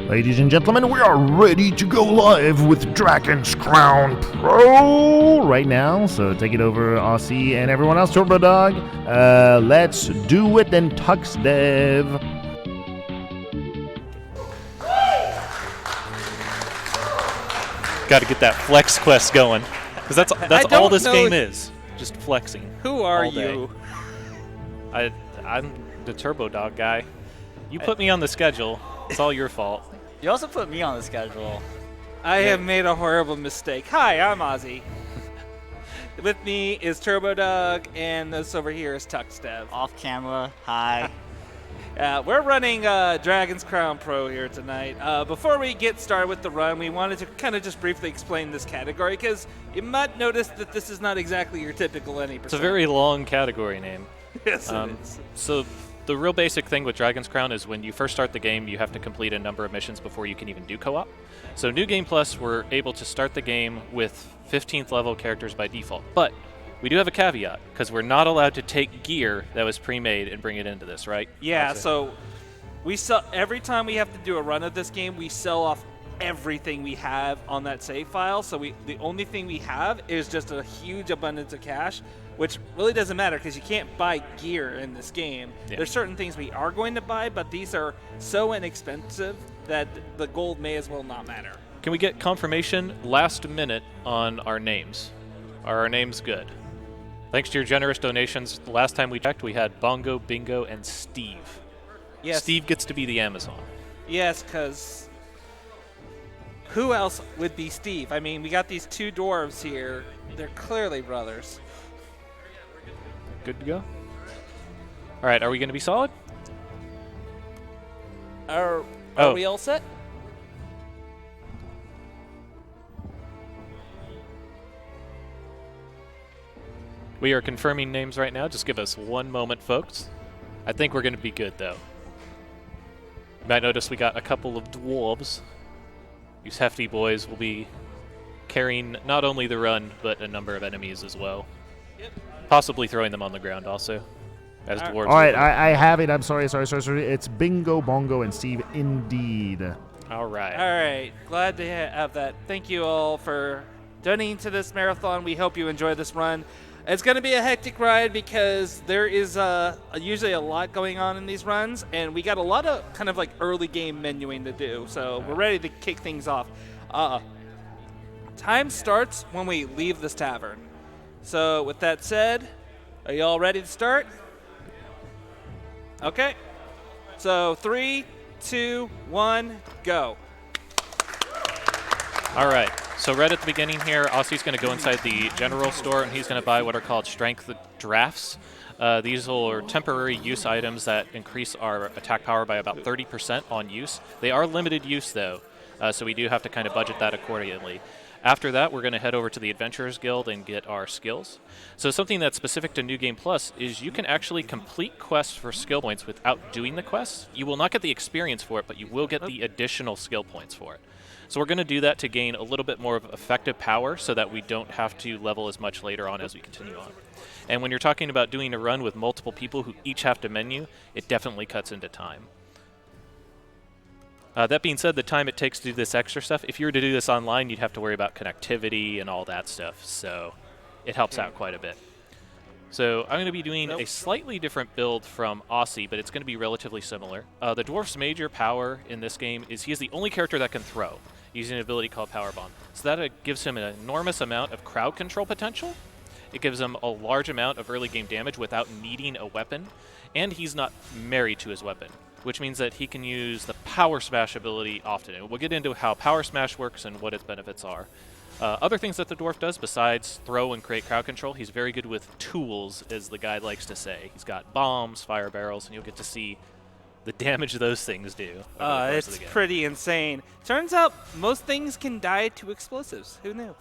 Ladies and gentlemen, we are ready to go live with Dragon's Crown Pro right now. So take it over, Osey and everyone else, Turbodog. Let's do it then, tuxdev. Got to get that flex quest going, because that's all this game is, just flexing. Who are you? I'm the Turbodog guy. You put me on the schedule. It's all your fault. You also put me on the schedule. I have made a horrible mistake. Hi, I'm Ozzy. With me is Turbodog, and this over here is tuxdev. Off camera, hi. We're running Dragon's Crown Pro here tonight. Before we get started with the run, we wanted to kind of just briefly explain this category, because you might notice that this is not exactly your typical any percent. It's a very long category name. Yes, it is. So the real basic thing with Dragon's Crown is when you first start the game, you have to complete a number of missions before you can even do co-op. So New Game Plus, we're able to start the game with 15th level characters by default. But we do have a caveat, because we're not allowed to take gear that was pre-made and bring it into this, right? Yeah, so we sell every time we have to do a run of this game, we sell off everything we have on that save file. So the only thing we have is just a huge abundance of cash, which really doesn't matter because you can't buy gear in this game. Yeah. There's certain things we are going to buy, but these are so inexpensive that the gold may as well not matter. Can we get confirmation last minute on our names? Are our names good? Thanks to your generous donations, the last time we checked, we had Bongo, Bingo, and Steve. Yes. Steve gets to be the Amazon. Yes, because who else would be Steve? I mean, we got these two dwarves here. They're clearly brothers. Good to go? All right, are we going to be solid? Are we all set? We are confirming names right now. Just give us one moment, folks. I think we're going to be good, though. You might notice we got a couple of dwarves. These hefty boys will be carrying not only the run, but a number of enemies as well. Yep. Possibly throwing them on the ground also, as dwarves. All right, I have it. I'm sorry. It's Bingo, Bongo, and Steve, indeed. All right. All right. Glad to have that. Thank you all for donating to this marathon. We hope you enjoy this run. It's going to be a hectic ride because there is usually a lot going on in these runs, and we got a lot of kind of like early game menuing to do, so we're ready to kick things off. Time starts when we leave this tavern. So with that said, are you all ready to start? Okay. So 3, 2, 1, go. All right. So right at the beginning here, Osey's going to go inside the general store, and he's going to buy what are called strength drafts. These are temporary use items that increase our attack power by about 30% on use. They are limited use, though, so we do have to kind of budget that accordingly. After that, we're going to head over to the Adventurers Guild and get our skills. So something that's specific to New Game Plus is you can actually complete quests for skill points without doing the quests. You will not get the experience for it, but you will get the additional skill points for it. So we're going to do that to gain a little bit more of effective power so that we don't have to level as much later on as we continue on. And when you're talking about doing a run with multiple people who each have to menu, it definitely cuts into time. That being said, the time it takes to do this extra stuff, if you were to do this online, you'd have to worry about connectivity and all that stuff, so it helps out quite a bit. So I'm going to be doing a slightly different build from Osey, but it's going to be relatively similar. The Dwarf's major power in this game is he is the only character that can throw, using an ability called Power Bomb. So that gives him an enormous amount of crowd control potential. It gives him a large amount of early game damage without needing a weapon, and he's not married to his weapon, which means that he can use the Power Smash ability often. And we'll get into how Power Smash works and what its benefits are. Other things that the Dwarf does besides throw and create crowd control, he's very good with tools, as the guide likes to say. He's got bombs, fire barrels, and you'll get to see the damage those things do. It's pretty insane. Turns out most things can die to explosives. Who knew?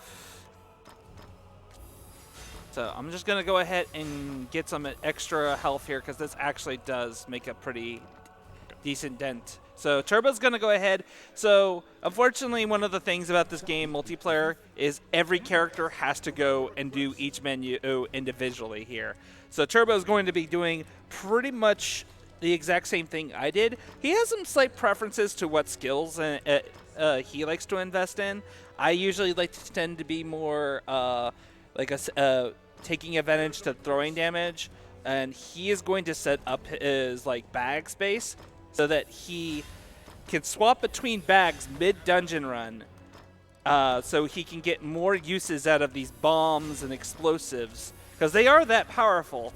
So I'm just going to go ahead and get some extra health here because this actually does make a pretty decent dent. So Turbo's going to go ahead. So unfortunately, one of the things about this game, multiplayer, is every character has to go and do each menu individually here. So Turbo's going to be doing pretty much the exact same thing I did. He has some slight preferences to what skills he likes to invest in. I usually like to tend to be more taking advantage to throwing damage, and he is going to set up his like bag space so that he can swap between bags mid-dungeon run, so he can get more uses out of these bombs and explosives, because they are that powerful.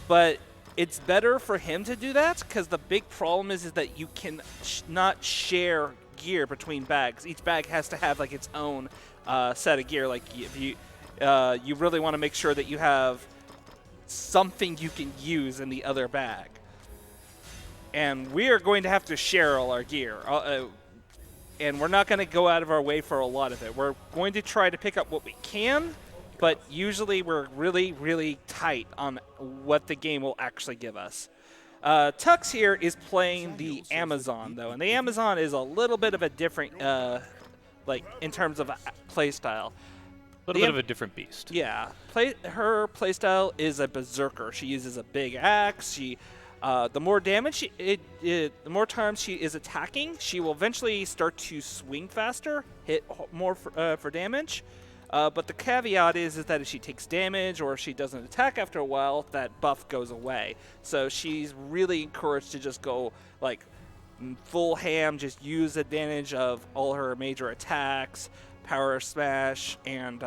But it's better for him to do that, because the big problem is that you can not share gear between bags. Each bag has to have like its own set of gear. Like if you really want to make sure that you have something you can use in the other bag. And we are going to have to share all our gear. And we're not going to go out of our way for a lot of it. We're going to try to pick up what we can, but usually we're really, really tight on what the game will actually give us. Tux here is playing the Amazon, though, and the Amazon is a little bit of a different, in terms of play style. A little bit of a different beast. Yeah. Her playstyle is a berserker. She uses a big axe. The more damage, the more times she is attacking, she will eventually start to swing faster, hit more for damage. But the caveat is that if she takes damage or if she doesn't attack after a while, that buff goes away. So she's really encouraged to just go like full ham, just use advantage of all her major attacks, power smash, and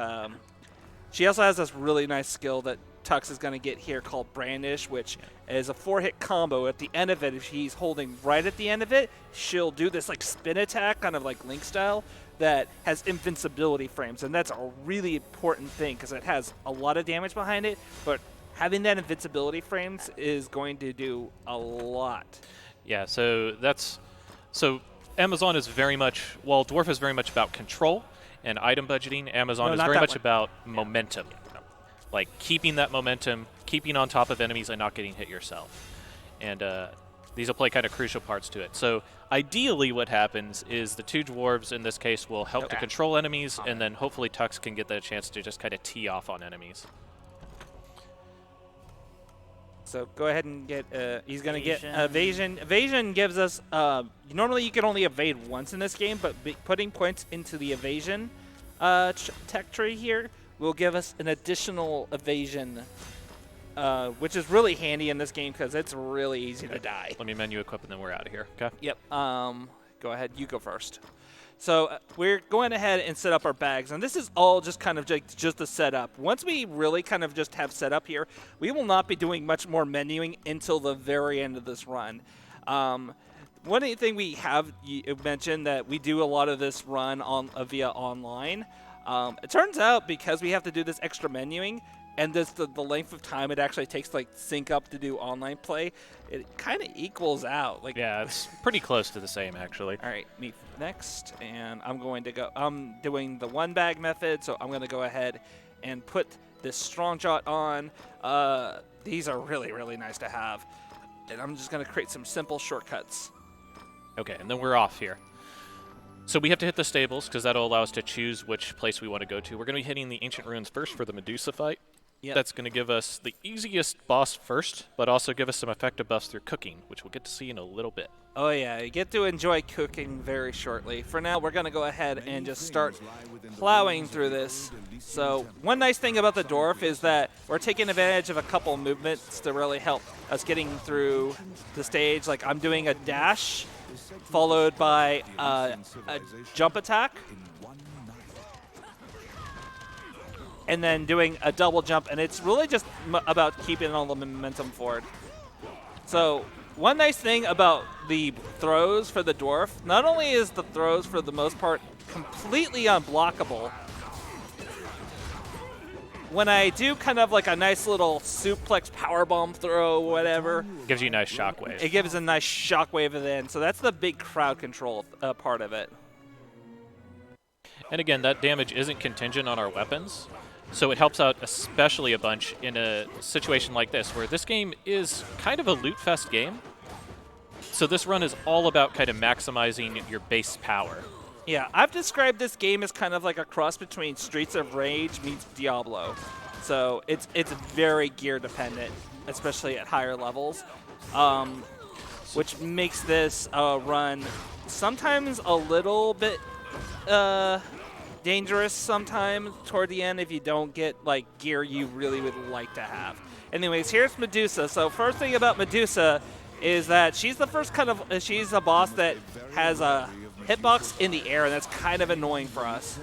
she also has this really nice skill that Tux is going to get here called Brandish, which is a 4-hit combo. At the end of it, if he's holding right at the end of it, she'll do this like spin attack, kind of like Link style, that has invincibility frames, and that's a really important thing because it has a lot of damage behind it, but having that invincibility frames is going to do a lot. Yeah, so Amazon is very much, while Dwarf is very much about control and item budgeting, Amazon is very much about momentum. Like keeping that momentum, keeping on top of enemies and not getting hit yourself. And these will play kind of crucial parts to it. So ideally what happens is the two dwarves in this case will help to control enemies, and then hopefully Tux can get the chance to just kind of tee off on enemies. So go ahead and get, he's going to get evasion. Evasion gives us, normally you can only evade once in this game, but putting points into the evasion tech tree here will give us an additional evasion, which is really handy in this game because it's really easy to die. Let me menu equip and then we're out of here, okay? Yep. Go ahead. You go first. So we're going ahead and set up our bags, and this is all just kind of just a setup. Once we really kind of just have set up here, we will not be doing much more menuing until the very end of this run. One thing we have mentioned that we do a lot of this run via online. It turns out because we have to do this extra menuing, and this the length of time it actually takes to like sync up to do online play, it kind of equals out. Like, yeah, it's pretty close to the same actually. All right, me next, and I'm doing the one bag method, so I'm going to go ahead and put this strong shot on. These are really, really nice to have, and I'm just going to create some simple shortcuts. Okay, and then we're off here. So we have to hit the stables because that'll allow us to choose which place we want to go to. We're going to be hitting the Ancient Ruins first for the Medusa fight. Yep. That's going to give us the easiest boss first, but also give us some effective buffs through cooking, which we'll get to see in a little bit. Oh yeah, you get to enjoy cooking very shortly. For now, we're going to go ahead and just start plowing through this. So one nice thing about the Dwarf is that we're taking advantage of a couple movements to really help us getting through the stage. Like I'm doing a dash followed by a jump attack, and then doing a double jump, and it's really just about keeping all the momentum forward. So one nice thing about the throws for the Dwarf, not only is the throws for the most part completely unblockable, when I do kind of like a nice little suplex powerbomb throw, whatever, gives you a nice shockwave. It gives a nice shockwave at the end, so that's the big crowd control part of it. And again, that damage isn't contingent on our weapons, so it helps out especially a bunch in a situation like this, where this game is kind of a loot fest game. So this run is all about kind of maximizing your base power. Yeah, I've described this game as kind of like a cross between Streets of Rage meets Diablo. So it's very gear dependent, especially at higher levels. which makes this run sometimes a little bit dangerous sometimes toward the end if you don't get like gear you really would like to have. Anyways, here's Medusa. So first thing about Medusa is that she's the first she's a boss that has a hitbox in the air, and that's kind of annoying for us.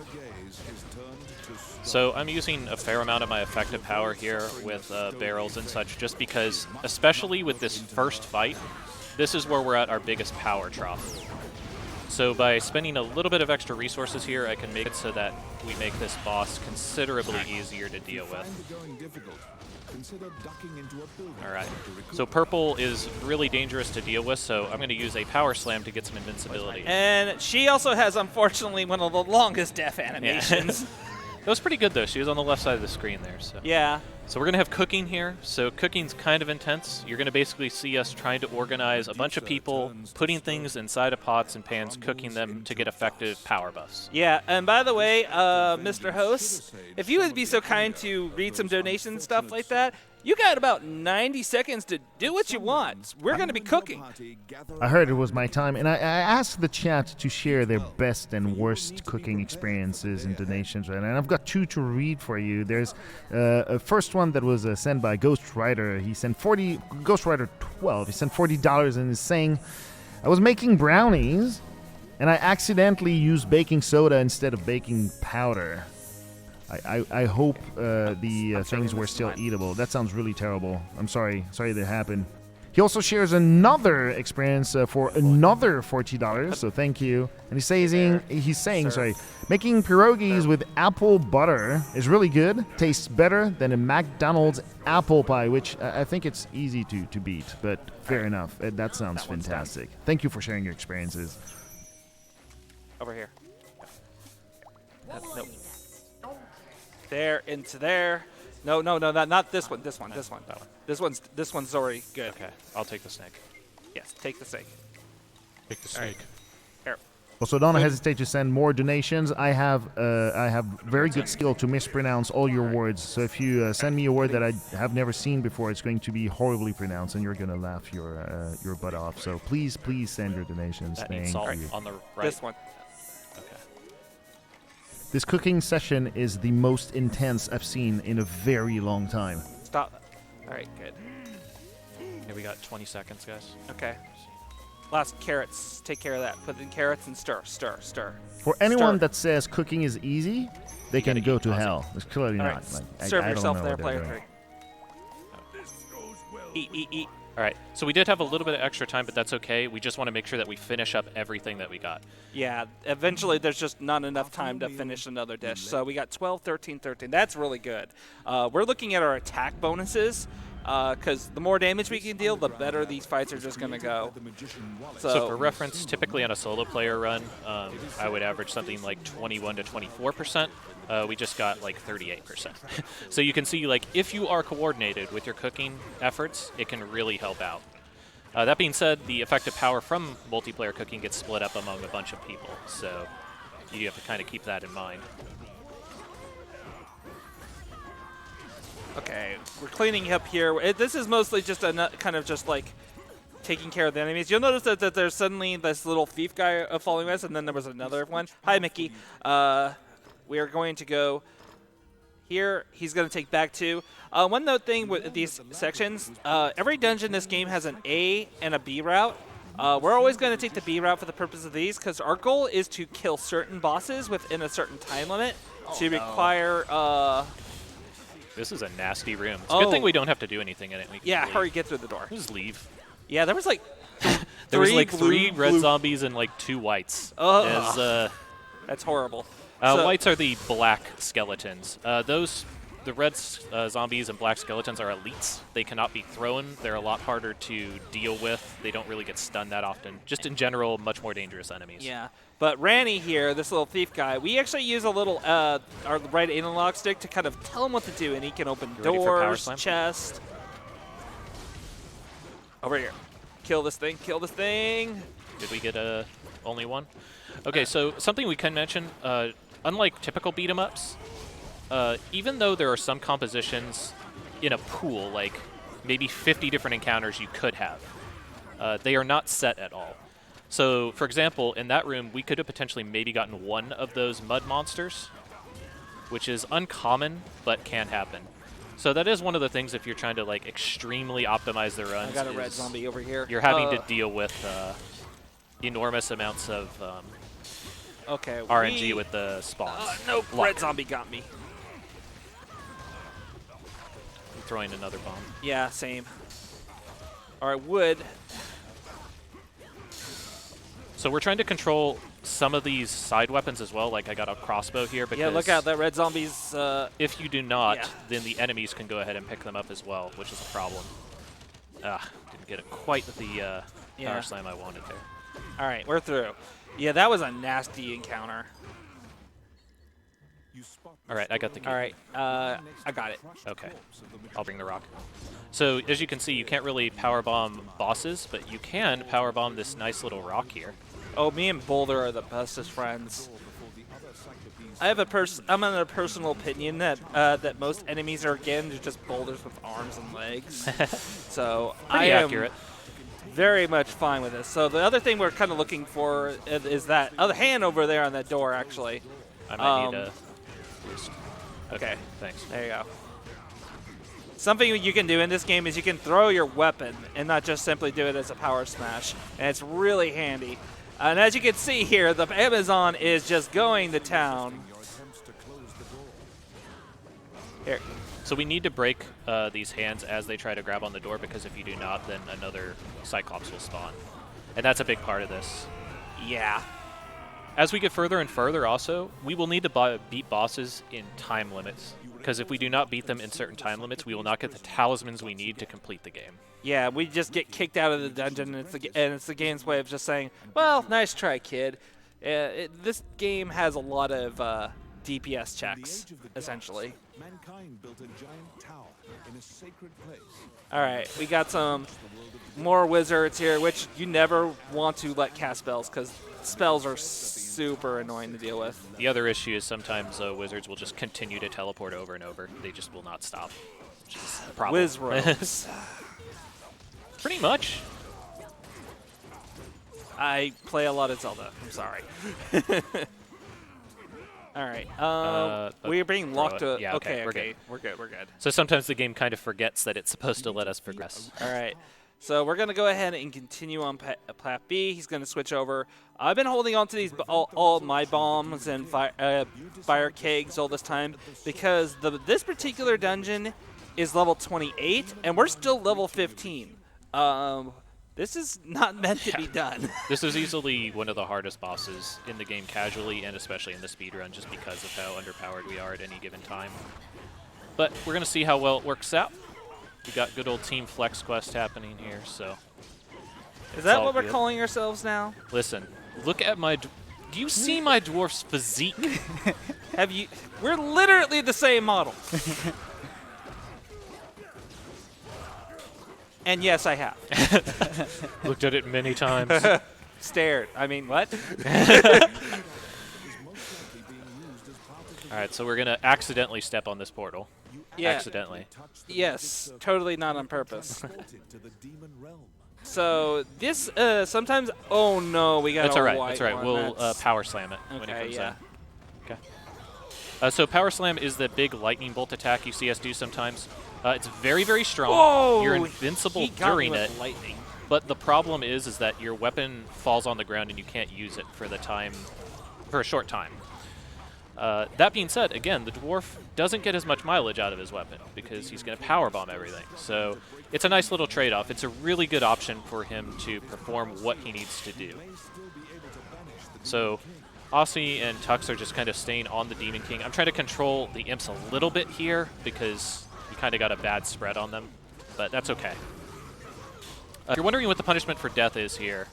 So I'm using a fair amount of my effective power here with barrels and such, just because, especially with this first fight, this is where we're at our biggest power trough. So by spending a little bit of extra resources here, I can make it so that we make this boss considerably easier to deal with. Alright, so purple is really dangerous to deal with, so I'm going to use a power slam to get some invincibility. And she also has, unfortunately, one of the longest death animations. Yeah. That was pretty good, though. She was on the left side of the screen there. So. Yeah. So we're going to have cooking here. So cooking's kind of intense. You're going to basically see us trying to organize a bunch of people, putting things inside of pots and pans, cooking them to get effective power buffs. Yeah, and by the way, Mr. Host, if you would be so kind to read some donation stuff like that, you got about 90 seconds to do what you want. We're going to be cooking. I heard it was my time, and I asked the chat to share their best and worst cooking experiences and donations, right? And I've got two to read for you. There's a first one that was sent by Ghost Rider. He sent Ghost Rider 12. He sent $40 and is saying, I was making brownies, and I accidentally used baking soda instead of baking powder. I hope the things were still eatable. That sounds really terrible. I'm sorry. Sorry that happened. He also shares another experience for another $40, so thank you. And he's saying, making pierogies with apple butter is really good. Tastes better than a McDonald's apple pie, which I think it's easy to beat, but fair enough. That sounds fantastic. Thank you for sharing your experiences. Over here. Nope. There, into there. No, not this one. This one. That one. This one's already good. Okay, I'll take the snake. Yes, take the snake. Take the snake. Here. Also, don't hesitate to send more donations. I have very good skill to mispronounce all your words. So if you send me a word that I have never seen before, it's going to be horribly pronounced, and you're going to laugh your butt off. So please send your donations. That Thank needs salt you. on the right. This one. Okay. This cooking session is the most intense I've seen in a very long time. Stop. All right, good. Here we got 20 seconds, guys. Okay. Last carrots. Take care of that. Put in carrots and stir. For anyone that says cooking is easy, they can go to hell. It's clearly All not. right. Like, Serve I don't yourself know there, what player they're 3. doing. Eat. All right, so we did have a little bit of extra time, but that's okay. We just want to make sure that we finish up everything that we got. Yeah, eventually there's just not enough time to finish another dish. So we got 12, 13, 13. That's really good. We're looking at our attack bonuses because the more damage we can deal, the better these fights are just going to go. So for reference, typically on a solo player run, I would average something like 21 to 24%. We just got like 38%. So you can see, like, if you are coordinated with your cooking efforts, it can really help out. That being said, the effective power from multiplayer cooking gets split up among a bunch of people, so you have to kind of keep that in mind. Okay, we're cleaning up here. This is mostly just a kind of just like taking care of the enemies. You'll notice that there's suddenly this little thief guy following us, and then there was another one. Hi, Mickey. We are going to go here. He's going to take back 2. One note thing with these sections, every dungeon in this game has an A and a B route. We're always going to take the B route for the purpose of these because our goal is to kill certain bosses within a certain time limit to require... This is a nasty room. It's a good thing we don't have to do anything in it. We can leave. Hurry, get through the door. Just leave. Yeah, there was like There was like blue, 3 red zombies and like 2 whites. That's horrible. Whites are the black skeletons. The red zombies and black skeletons are elites. They cannot be thrown. They're a lot harder to deal with. They don't really get stunned that often. Just in general, much more dangerous enemies. Yeah, but Ranny here, this little thief guy, we actually use a little our right analog stick to kind of tell him what to do, and he can open doors, chest. Over here. Kill this thing. Did we get only one? Okay, so something we can mention, unlike typical beat-em-ups, even though there are some compositions in a pool, like maybe 50 different encounters you could have. They are not set at all. So, for example, in that room, we could have potentially maybe gotten one of those mud monsters, which is uncommon, but can happen. So that is one of the things if you're trying to like extremely optimize the runs. I got a red zombie over here. You're having to deal with enormous amounts of RNG with the spawns. Nope, red zombie got me. I'm throwing another bomb. Yeah, same. All right, wood. So we're trying to control some of these side weapons as well. Like I got a crossbow here. Because yeah, look out, that red zombie's... if you do not, yeah. then the enemies can go ahead and pick them up as well, which is a problem. Didn't get it quite the power slam I wanted there. All right, we're through. Yeah, that was a nasty encounter. All right, I got the key. All right, I got it. Okay, I'll bring the rock. So as you can see, you can't really powerbomb bosses, but you can powerbomb this nice little rock here. Oh, me and Boulder are the bestest friends. I'm in a personal opinion that that most enemies are again just boulders with arms and legs. So Pretty accurate. Very much fine with this. So the other thing we're kind of looking for is that other hand over there on that door, actually. I might need a boost. Okay, thanks. There you go. Something you can do in this game is you can throw your weapon and not just simply do it as a power smash, and it's really handy. And as you can see here, the Amazon is just going to town. Here. So we need to break these hands as they try to grab on the door, because if you do not, then another Cyclops will spawn. And that's a big part of this. Yeah. As we get further and further also, we will need to beat bosses in time limits, because if we do not beat them in certain time limits, we will not get the talismans we need to complete the game. Yeah, we just get kicked out of the dungeon, and it's the game's way of just saying, well, nice try, kid. This game has a lot of DPS checks, essentially. Mankind built a giant tower in a sacred place. All right, we got some more wizards here, which you never want to let cast spells, because spells are super annoying to deal with. The other issue is sometimes wizards will just continue to teleport over and over. They just will not stop, which is a problem. Wiz robes. Pretty much. I play a lot of Zelda. I'm sorry. All right. We're being locked to... Yeah, okay, we're good. We're good. We're good. So sometimes the game kind of forgets that it's supposed to let us progress. All right. So we're going to go ahead and continue on Plat B. He's going to switch over. I've been holding on to these all my bombs and fire kegs all this time because this particular dungeon is level 28, and we're still level 15. This is not meant to be done. This is easily one of the hardest bosses in the game casually, and especially in the speedrun, just because of how underpowered we are at any given time. But we're going to see how well it works out. We got good old Team Flex Quest happening here, so... Is that what we're calling ourselves now? Listen, look at my... Do you see my dwarf's physique? Have you... We're literally the same model. And yes, I have. Looked at it many times. Stared. I mean, what? All right, so we're going to accidentally step on this portal. Yeah. Accidentally. Yes, totally not on purpose. So this sometimes... Oh, no, we got That's a all right. white That's all right. one. We'll power slam it when it comes out. Okay. So power slam is the big lightning bolt attack you see us do sometimes. It's very, very strong. Whoa! You're invincible during it. Lightning. But the problem is that your weapon falls on the ground and you can't use it for a short time. That being said, again, the dwarf doesn't get as much mileage out of his weapon because he's going to powerbomb everything. So it's a nice little trade-off. It's a really good option for him to perform what he needs to do. So Osey and Tux are just kind of staying on the Demon King. I'm trying to control the imps a little bit here because we kind of got a bad spread on them, but that's okay. If you're wondering what the punishment for death is here,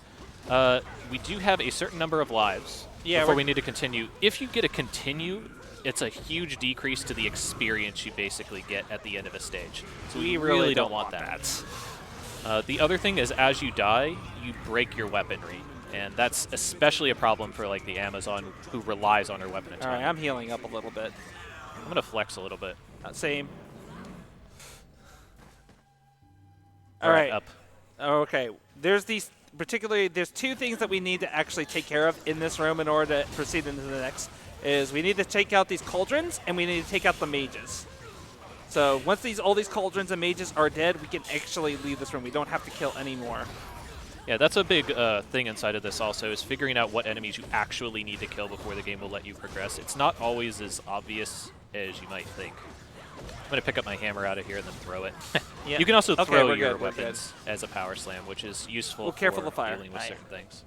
we do have a certain number of lives before we need to continue. If you get a continue, it's a huge decrease to the experience you basically get at the end of a stage. So we really don't want that. The other thing is, as you die, you break your weaponry. And that's especially a problem for like the Amazon who relies on her weapon attack. All right, I'm healing up a little bit. I'm going to flex a little bit. Same. All right. Up. Okay. There's two things that we need to actually take care of in this room in order to proceed into the next. Is we need to take out these cauldrons and we need to take out the mages. So once all these cauldrons and mages are dead, we can actually leave this room. We don't have to kill any more. Yeah, that's a big thing inside of this also, is figuring out what enemies you actually need to kill before the game will let you progress. It's not always as obvious as you might think. I'm going to pick up my hammer out of here and then throw it. Yeah. You can also Okay, throw we're your good, we're weapons as a power slam, which is useful Well, careful for the fire. dealing with Aye. certain things.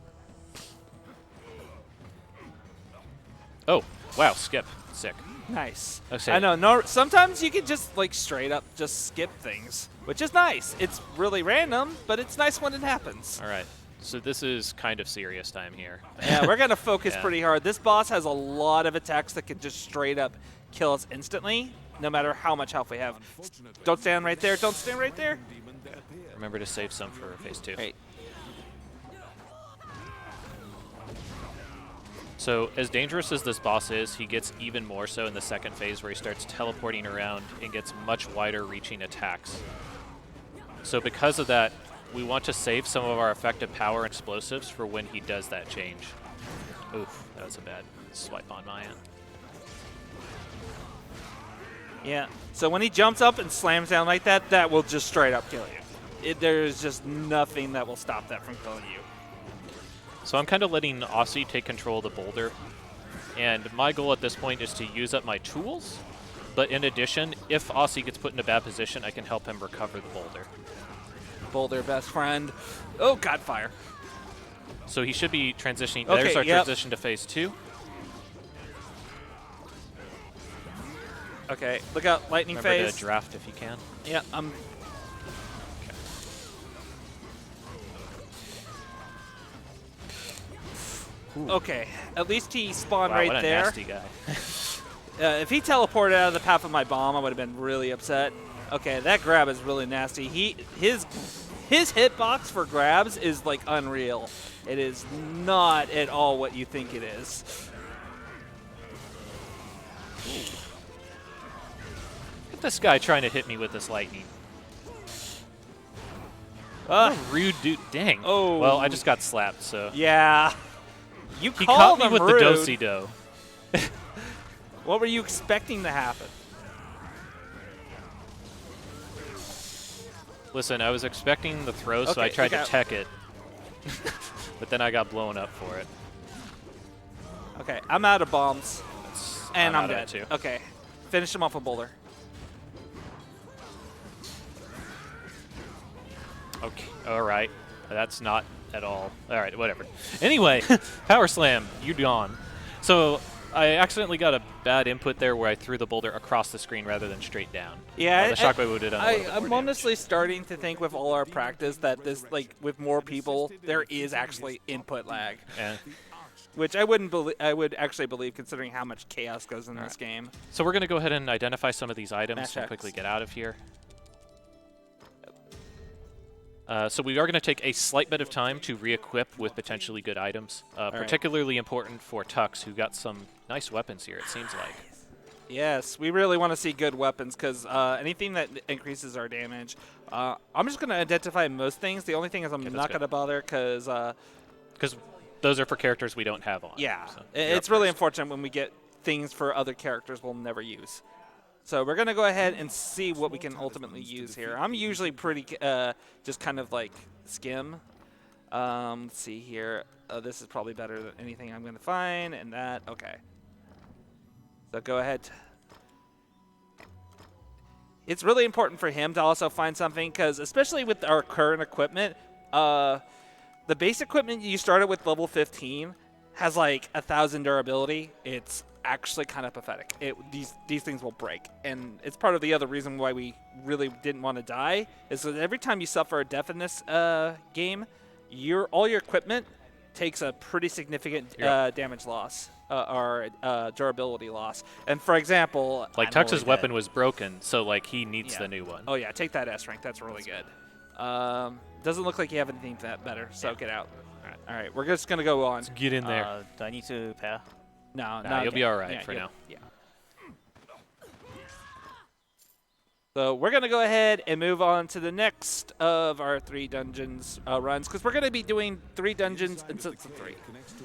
Oh, wow, skip. Sick. Nice. Okay. I know. No, sometimes you can just like straight up just skip things, which is nice. It's really random, but it's nice when it happens. All right. So this is kind of serious time here. Yeah, we're gonna focus Yeah. pretty hard. This boss has a lot of attacks that can just straight up kill us instantly, no matter how much health we have. Don't stand right there. Don't stand right there. Demon that appeared. Remember to save some for phase 2. Right. So as dangerous as this boss is, he gets even more so in the second phase where he starts teleporting around and gets much wider reaching attacks. So because of that, we want to save some of our effective power and explosives for when he does that change. Oof, that was a bad swipe on my end. Yeah. So when he jumps up and slams down like that, that will just straight up kill you. There's just nothing that will stop that from killing you. So I'm kind of letting Osey take control of the boulder. And my goal at this point is to use up my tools. But in addition, if Osey gets put in a bad position, I can help him recover the boulder. Boulder, best friend. Oh, God, fire. So he should be transitioning. Okay, There's our yep. transition to phase 2. Okay, look out, lightning Remember phase. to draft if you can. Yeah, I'm. Okay, at least he spawned Wow, right what a there. nasty guy. If he teleported out of the path of my bomb, I would have been really upset. Okay, that grab is really nasty. His hitbox for grabs is like unreal. It is not at all what you think it is. Look at this guy trying to hit me with this lightning. Uh, What a rude dude. Dang. Oh. Well, I just got slapped, so. yeah. You He called caught me him with rude. the do-si-do. What were you expecting to happen? Listen, I was expecting the throw, so I Okay, tried look to out. tech it. But then I got blown up for it. Okay, I'm out of bombs. And I'm out of dead. it, too. Okay, finish him off with boulder. Okay, all right. That's not at all. All right, whatever. Anyway, power slam, you gone. So I accidentally got a bad input there where I threw the boulder across the screen rather than straight down. Yeah, the shockwave would have done a little bit I'm more honestly starting to think with all our practice that this, like, with more people, there is actually input lag, damage. Yeah. which I wouldn't believe. I would actually believe, considering how much chaos goes in this game. So we're going to go ahead and identify some of these items Mash and X. quickly get out of here. So we are going to take a slight bit of time to re-equip with potentially good items. right. Particularly important for Tux, who got some nice weapons here, it seems like. Yes, we really want to see good weapons because anything that increases our damage. I'm just going to identify most things. The only thing is I'm Okay, that's not good. going to bother because. Because those are for characters we don't have on. Yeah, so you're it's up really first. unfortunate when we get things for other characters we'll never use. So we're going to go ahead and see what we can ultimately use here. I'm usually pretty just kind of like skim. Let's see here. This is probably better than anything I'm going to find, and that. Okay. So go ahead. It's really important for him to also find something because, especially with our current equipment, the base equipment you started with level 15 has like 1,000 durability. It's actually kind of pathetic. These things will break, and it's part of the other reason why we really didn't want to die is that every time you suffer a death in this game, all your equipment takes a pretty significant damage loss or durability loss. And for example, Like I'm Tux's already weapon dead. was broken, so like he needs Yeah. the new one. oh yeah, take that S rank. That's really good. Doesn't look like you have anything that better, so get out. All right, we're just gonna go on. Get in there. Do I need to pair? No, Nah, you'll be all right yeah, for now. Yeah. So we're going to go ahead and move on to the next of our 3 dungeons runs, because we're going to be doing 3 dungeons instead of 3.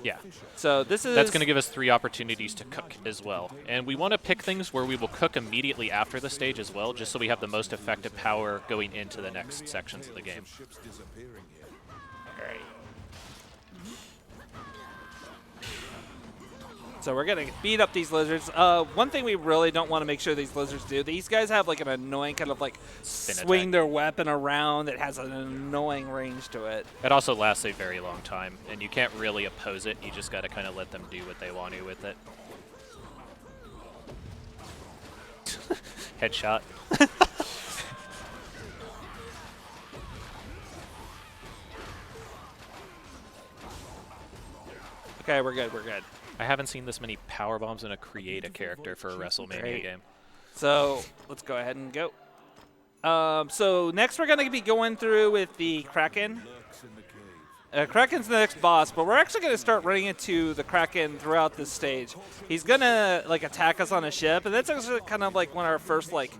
Yeah. So this is... That's going to give us 3 opportunities to cook as well. And we want to pick things where we will cook immediately after the stage as well, just so we have the most effective power going into the next sections of the game. Alright. So we're going to beat up these lizards. One thing we really don't want to make sure these lizards do, these guys have like an annoying kind of like swing their weapon around that has an annoying range to it. It also lasts a very long time, and you can't really oppose it. You just got to kind of let them do what they want to with it. Headshot. Okay, we're good, we're good. I haven't seen this many power bombs in a create a character for a WrestleMania game. So let's go ahead and go. So next we're going to be going through with the Kraken. Kraken's the next boss, but we're actually going to start running into the Kraken throughout this stage. He's going to like attack us on a ship, and that's actually kind of like one of our first like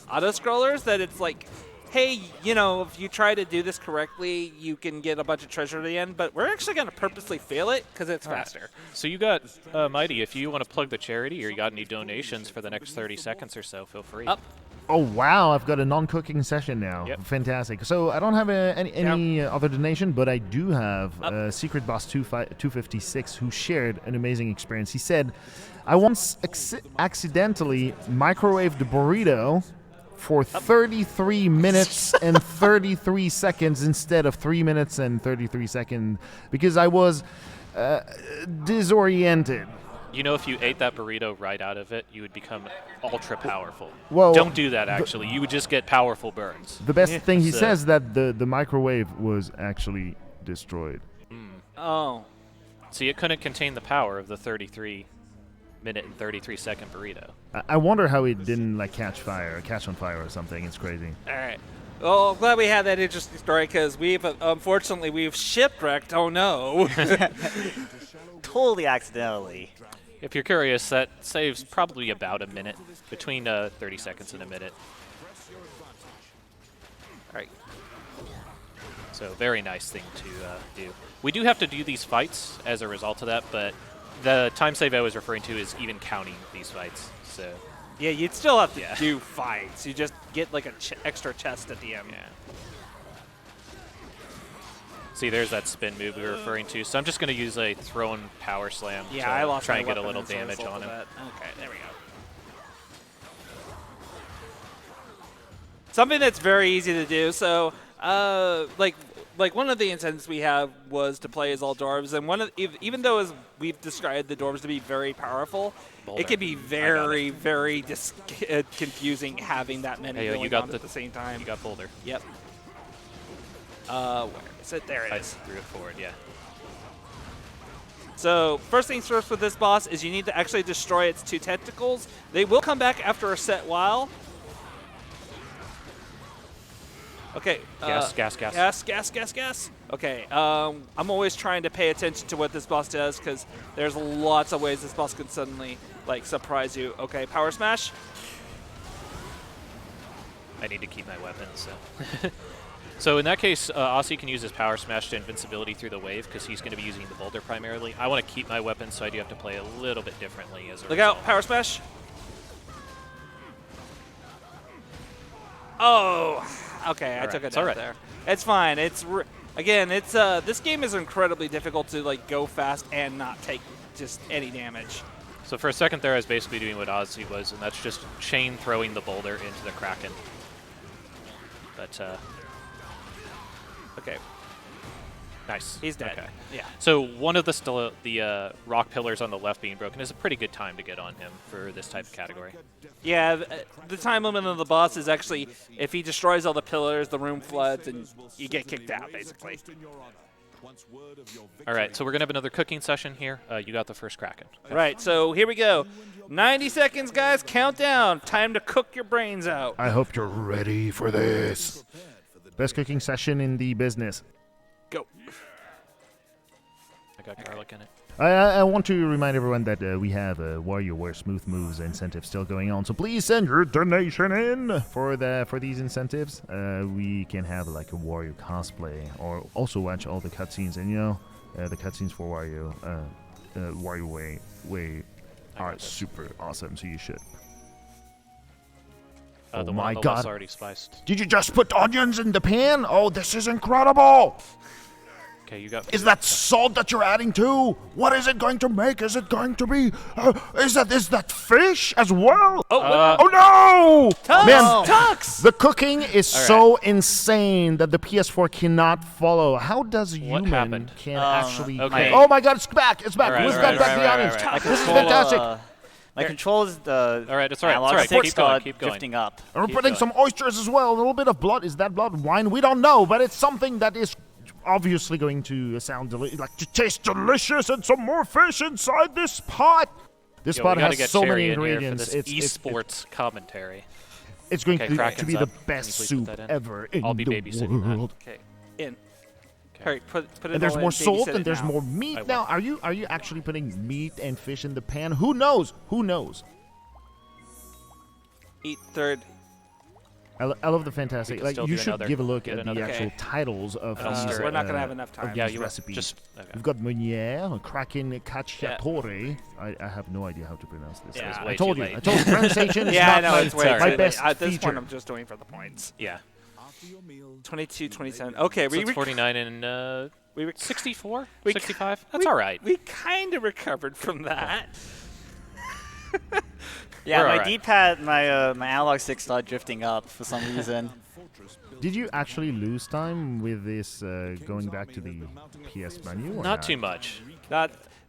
auto-scrollers that it's like, hey, you know, if you try to do this correctly, you can get a bunch of treasure at the end, but we're actually going to purposely fail it because it's faster. So you got, Mighty, if you want to plug the charity or you got any donations for the next 30 seconds or so, feel free. Up. Oh, wow. I've got a non-cooking session now. Yep. Fantastic. So I don't have any other donation, but I do have Secret Boss 256 who shared an amazing experience. He said, I once accidentally microwaved a burrito for 33 minutes and 33 seconds instead of 3 minutes and 33 seconds because I was disoriented. You know, if you ate that burrito right out of it, you would become ultra powerful. Well, don't do that, actually. You would just get powerful burns. The best thing he says that the microwave was actually destroyed. Oh. See, it couldn't contain the power of the 33-minute and 33-second burrito. I wonder how it didn't like catch on fire or something. It's crazy. All right. Well, I'm glad we had that interesting story because unfortunately we've shipwrecked. Oh no. Totally accidentally. If you're curious, that saves probably about a minute, between 30 seconds and a minute. All right. So very nice thing to do. We do have to do these fights as a result of that, but the time save I was referring to is even counting these fights. So yeah, you'd still have to do fights. You just get like an extra chest at the end. Yeah. See, there's that spin move we were referring to. So I'm just going to use a thrown power slam to try and get a little damage on him. Okay, there we go. Something that's very easy to do. So, like one of the incentives we have was to play as all dwarves, and even though as we've described the dwarves to be very powerful, it can be very, very confusing having that many going on at the same time. You got Boulder. Yep. Where is it? There it is. I threw it forward, yeah. So first things first with this boss is you need to actually destroy its 2 tentacles. They will come back after a set while. Okay. Gas. Okay. I'm always trying to pay attention to what this boss does because there's lots of ways this boss can suddenly like surprise you. Okay. Power smash. I need to keep my weapon, so. So in that case, Osey can use his power smash to invincibility through the wave because he's going to be using the boulder primarily. I want to keep my weapon, so I do have to play a little bit differently as a Look out, power smash. Oh, okay, I took it down there. It's fine. It's again, it's this game is incredibly difficult to like go fast and not take just any damage. So for a second there, I was basically doing what Osey was, and that's just chain throwing the boulder into the Kraken. But okay. Nice. He's dead. Okay. Yeah. So one of the rock pillars on the left being broken is a pretty good time to get on him for this type of category. Yeah, the time limit of the boss is actually if he destroys all the pillars, the room floods, and you get kicked out, basically. All right, so we're going to have another cooking session here. You got the first Kraken. Okay. Right, so here we go. 90 seconds, guys. Countdown. Time to cook your brains out. I hope you're ready for this. Best cooking session in the business. Go. I got garlic in it. I want to remind everyone that we have a WarioWare Smooth Moves incentive still going on, so please send your donation in for these incentives. We can have like a Wario cosplay, or also watch all the cutscenes, and the cutscenes for WarioWare Way are super awesome, so you should. The Oh one my on the God. left's already spiced. Did you just put onions in the pan? Oh, this is incredible! Okay, you got. Is that salt that you're adding too? What is it going to make? Is it going to be? Is that fish as well? Oh no! Tux! Man, Tux! the cooking is All right. so insane that the PS4 cannot follow. How does human happened? can actually? okay. Oh my God, it's back! It's back. All right, Who's all got right, back all the right, onions? all right. This is fantastic. My control is the All right, it's all right, analog it's all right. stick Keep going, start keep going. drifting up. And we're Keep putting going. some oysters as well. A little bit of blood. Is that blood wine? We don't know, but it's something that is obviously going to sound to taste delicious, and some more fish inside this pot. This Yo, pot we gotta has get so Cherry many in here ingredients. for this esports commentary. It's going Okay, to Kraken's be the up. best Can you please soup put that in? ever in I'll be the babysitting that. world. Okay, in. Hurry, put it And there's all more in, salt babysit and it there's now. more meat I will. now. Are you actually putting meat and fish in the pan? Who knows? Who knows? Eat third. I love the fantastic. We can Like still you do should another- give a look get at the another- actual Okay. titles of I'll these. stir it. We're not gonna have enough time. of Yeah, these you will. recipes. Just okay. We've got Meunier, Kraken Cacciatore. I have no idea how to pronounce this. Yeah. It's I way told too you. late. I told you. Pronunciation is Yeah, I not know, it's way sorry. my too best late. At this feature. point, I'm just doing for the points. Yeah. After your meal, 22, 27. Okay, So it's 49 and we rec- 64, we 65. That's all right. We kind of recovered from that. Yeah, We're my alright. D-pad, my analog stick started drifting up for some reason. fortress built Did you actually lose time with this going back to the PS menu? Or Not too much.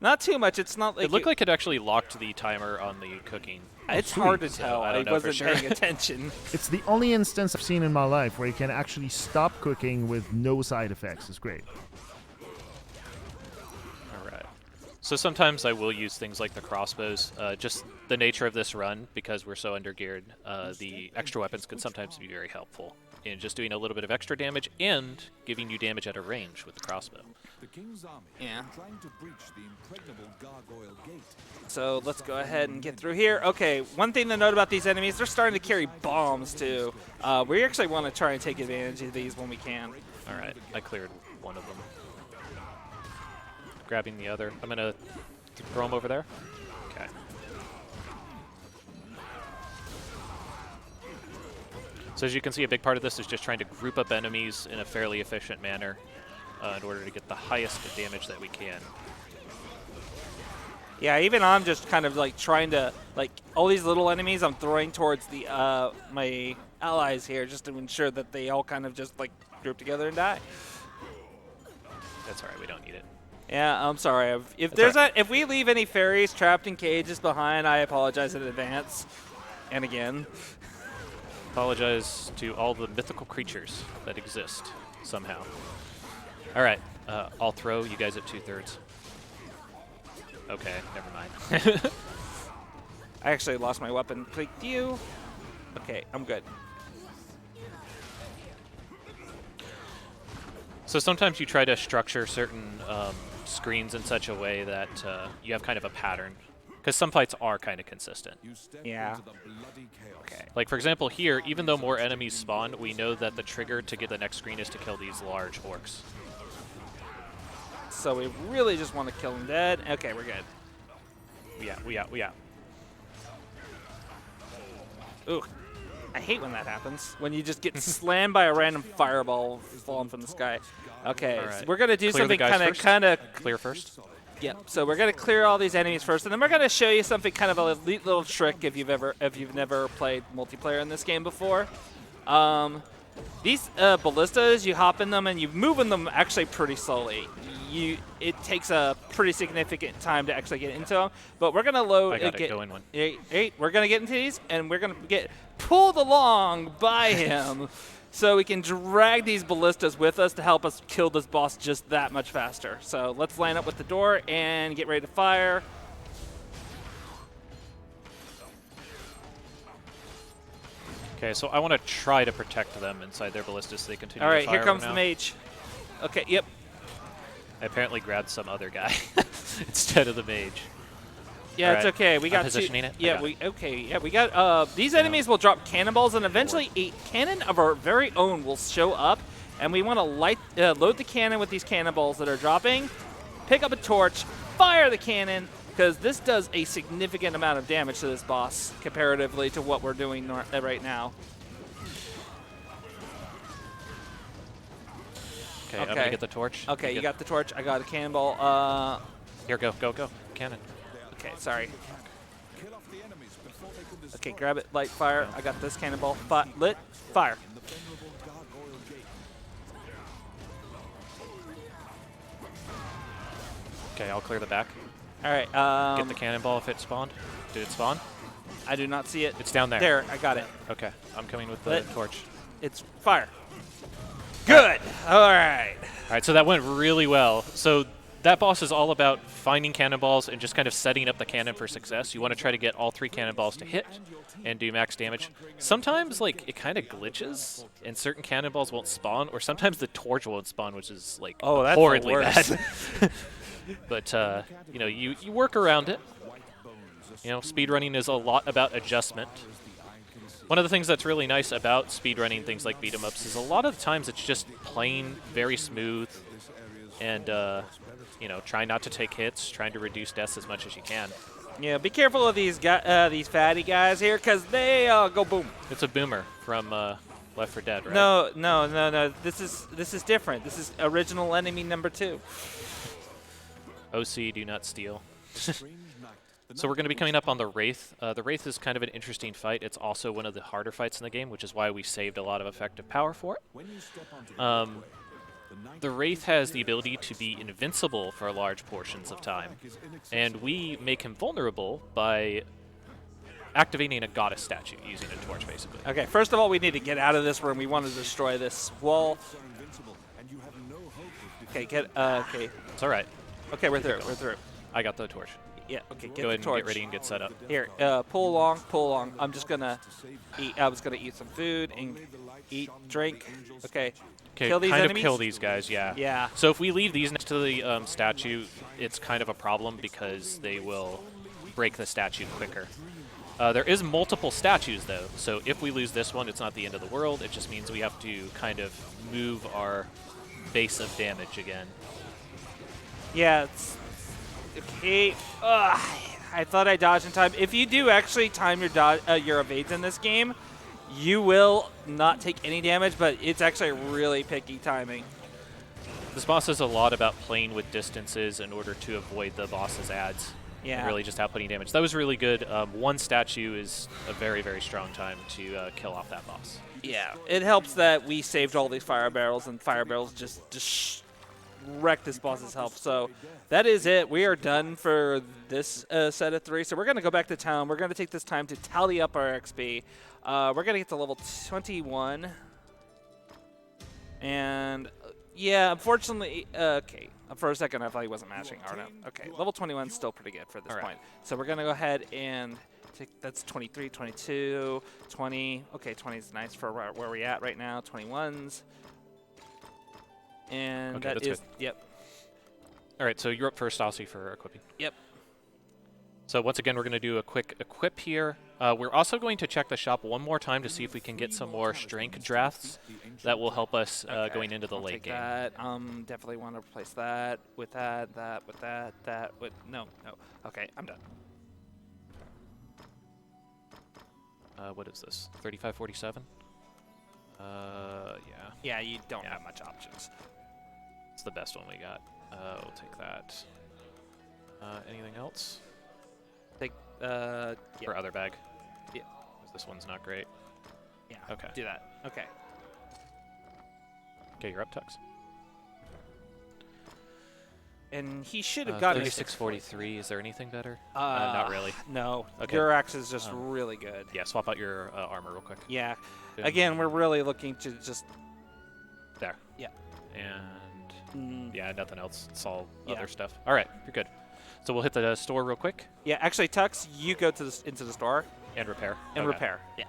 Not too much. It's not like It looked like it actually locked the timer on the cooking. it's sweet. hard to So, tell. I I, don't know for wasn't sure. paying attention. It's the only instance I've seen in my life where you can actually stop cooking with no side effects. It's great. All right. So sometimes I will use things like the crossbows. Just the nature of this run, because we're so undergeared, the extra weapons can sometimes be very helpful in just doing a little bit of extra damage and giving you damage at a range with the crossbow. the king's army Yeah. trying to breach the impregnable gargoyle gate. So let's go ahead and get through here. Okay, one thing to note about these enemies, they're starting to carry bombs too. We actually want to try and take advantage of these when we can. All right, I cleared one of them. Grabbing the other. I'm going to throw him over there. Okay. So as you can see, a big part of this is just trying to group up enemies in a fairly efficient manner in order to get the highest damage that we can. Yeah, even I'm just kind of like trying to, like, all these little enemies I'm throwing towards the my allies here just to ensure that they all kind of just like group together and die. That's all right, we don't need it. Yeah, I'm sorry. If That's there's all right. if we leave any fairies trapped in cages behind, I apologize in advance. And again. Apologize to all the mythical creatures that exist somehow. All right, I'll throw you guys at 2/3. Okay, never mind. I actually lost my weapon. Click you. Okay, I'm good. So sometimes you try to structure certain screens in such a way that you have kind of a pattern, because some fights are kind of consistent. You step Yeah. into the bloody chaos. Okay. Like for example here, even though more enemies spawn, we know that the trigger to get the next screen is to kill these large orcs. So we really just want to kill them dead. Okay, we're good. We out. Ooh, I hate when that happens. When you just get slammed by a random fireball falling from the sky. Okay, All so right. we're gonna do Clear the something guys kind of. first? Clear first. Yep. So we're gonna clear all these enemies first, and then we're gonna show you something kind of a neat little trick if you've never played multiplayer in this game before. These ballistas, you hop in them and you move in them actually pretty slowly. It takes a pretty significant time to actually get into them, but we're gonna load. I got it, go in one. We're gonna get into these, and we're gonna get pulled along by him, so we can drag these ballistas with us to help us kill this boss just that much faster. So let's line up with the door and get ready to fire. Okay, so I want to try to protect them inside their ballistas so they continue All right, to fire here comes now. the mage. Okay, yep. I apparently grabbed some other guy. instead of the mage. Yeah, it's Alright, okay. We I'm got positioning it? I Yeah, got we got these enemies will drop cannonballs, and eventually a cannon of our very own will show up, and we want to load the cannon with these cannonballs that are dropping. Pick up a torch, fire the cannon, because this does a significant amount of damage to this boss comparatively to what we're doing right now. Okay, I'm gonna get the torch. Okay, you got the torch. I got a cannonball. Here, go. Cannon. Okay, sorry. Kill off the enemies before they can destroy Okay, grab it, light fire. I got this cannonball. Lit, fire. the venerable gargoyle gate. Okay, I'll clear the back. All right. Get the cannonball if it spawned. Did it spawn? I do not see it. It's down there. There, I got it. Okay, I'm coming with the Lit. torch. It's fire. Good. All right. All right, so that went really well. So that boss is all about finding cannonballs and just kind of setting up the cannon for success. You want to try to get all 3 cannonballs to hit and do max damage. Sometimes, like, it kind of glitches, and certain cannonballs won't spawn, or sometimes the torch won't spawn, which is, like, Oh, that's the horridly worst. bad. But, you know, you work around it. You know, speedrunning is a lot about adjustment. One of the things that's really nice about speedrunning things like beat-em-ups is a lot of the times it's just plain very smooth and, you know, trying not to take hits, trying to reduce deaths as much as you can. Yeah, be careful of these these fatty guys here, because they go boom. It's a boomer from Left 4 Dead, right? No. This is different. This is original enemy number 2. OC, do not steal. So we're going to be coming up on the Wraith. The Wraith is kind of an interesting fight. It's also one of the harder fights in the game, which is why we saved a lot of effective power for it. The Wraith has the ability to be invincible for large portions of time, and we make him vulnerable by activating a goddess statue using a torch, basically. Okay, first of all, we need to get out of this room. We want to destroy this wall. Okay, okay. It's all right. Okay, we're through. We're through. I got the torch. Yeah, okay, get Go the ahead and torch. get ready and get set up. Here, pull along. I'm just going to eat. I was going to eat some food and eat, drink. Okay. Okay, Kill these kind enemies? of kill these guys, yeah. Yeah. So if we leave these next to the statue, it's kind of a problem because they will break the statue quicker. There is multiple statues, though, so if we lose this one, it's not the end of the world. It just means we have to kind of move our base of damage again. Yeah, it's okay. Ugh, I thought I dodged in time. If you do actually time your evades in this game, you will not take any damage, but it's actually really picky timing. This boss is a lot about playing with distances in order to avoid the boss's adds. Yeah. And really just outputting damage. That was really good. One statue is a very, very strong time to kill off that boss. Yeah, it helps that we saved all these fire barrels, and fire barrels just wreck this boss's health. So that is it. We are done for this set of 3. So we're going to go back to town. We're going to take this time to tally up our XP. We're going to get to level 21. And, yeah, unfortunately, okay. For a second, I thought he wasn't matching. Oh, no. Okay, level 21 is still pretty good for this point. So we're going to go ahead and take, that's 23, 22, 20. Okay, 20 is nice for where we're at right now. 21s. And Okay, that that's is, good. yep. All right, so you're up first, Osey, for equipping. Yep. So once again, we're going to do a quick equip here. We're also going to check the shop one more time to see if we can get some more strength drafts that will help us going into the I'll late take game. that. Definitely want to replace that with that, with that, with no. Okay, I'm done. What is this? 3547? Yeah. Yeah, you don't Yeah. have much options. It's the best one we got. We'll take that. Anything else? Take, For other bag? Yeah. 'Cause this one's not great. Yeah. Okay. Do that. Okay. Okay, you're up, Tux. And he should have gotten 3643. Is there anything better? Not really. No. Okay. Your axe is just really good. Yeah, swap out your armor real quick. Yeah. Boom. Again, we're really looking to just. There. Yeah. And yeah, nothing else. It's all Yeah. other stuff. All right, you're good. So we'll hit the store real quick Yeah. Actually, Tux, you go to into the store and repair. and Okay. repair. Yeah.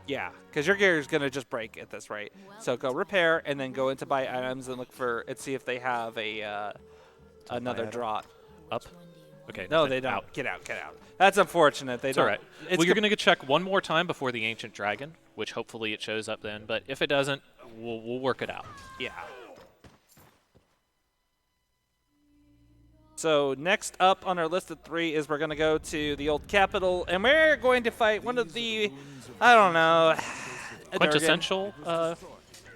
Yeah, because your gear is gonna just break at this rate. So go repair and then go into buy items and look for and see if they have a another item. drop. Up. Okay. No, they don't. Out. Get out, get out. That's unfortunate. They It's don't. all right. It's Well, you're com- going to check one more time before the Ancient Dragon, which hopefully it shows up then. But if it doesn't, we'll work it out. Yeah. So next up on our list of 3 is we're going to go to the old capital, and we're going to fight one of the, I don't know, a Quintessential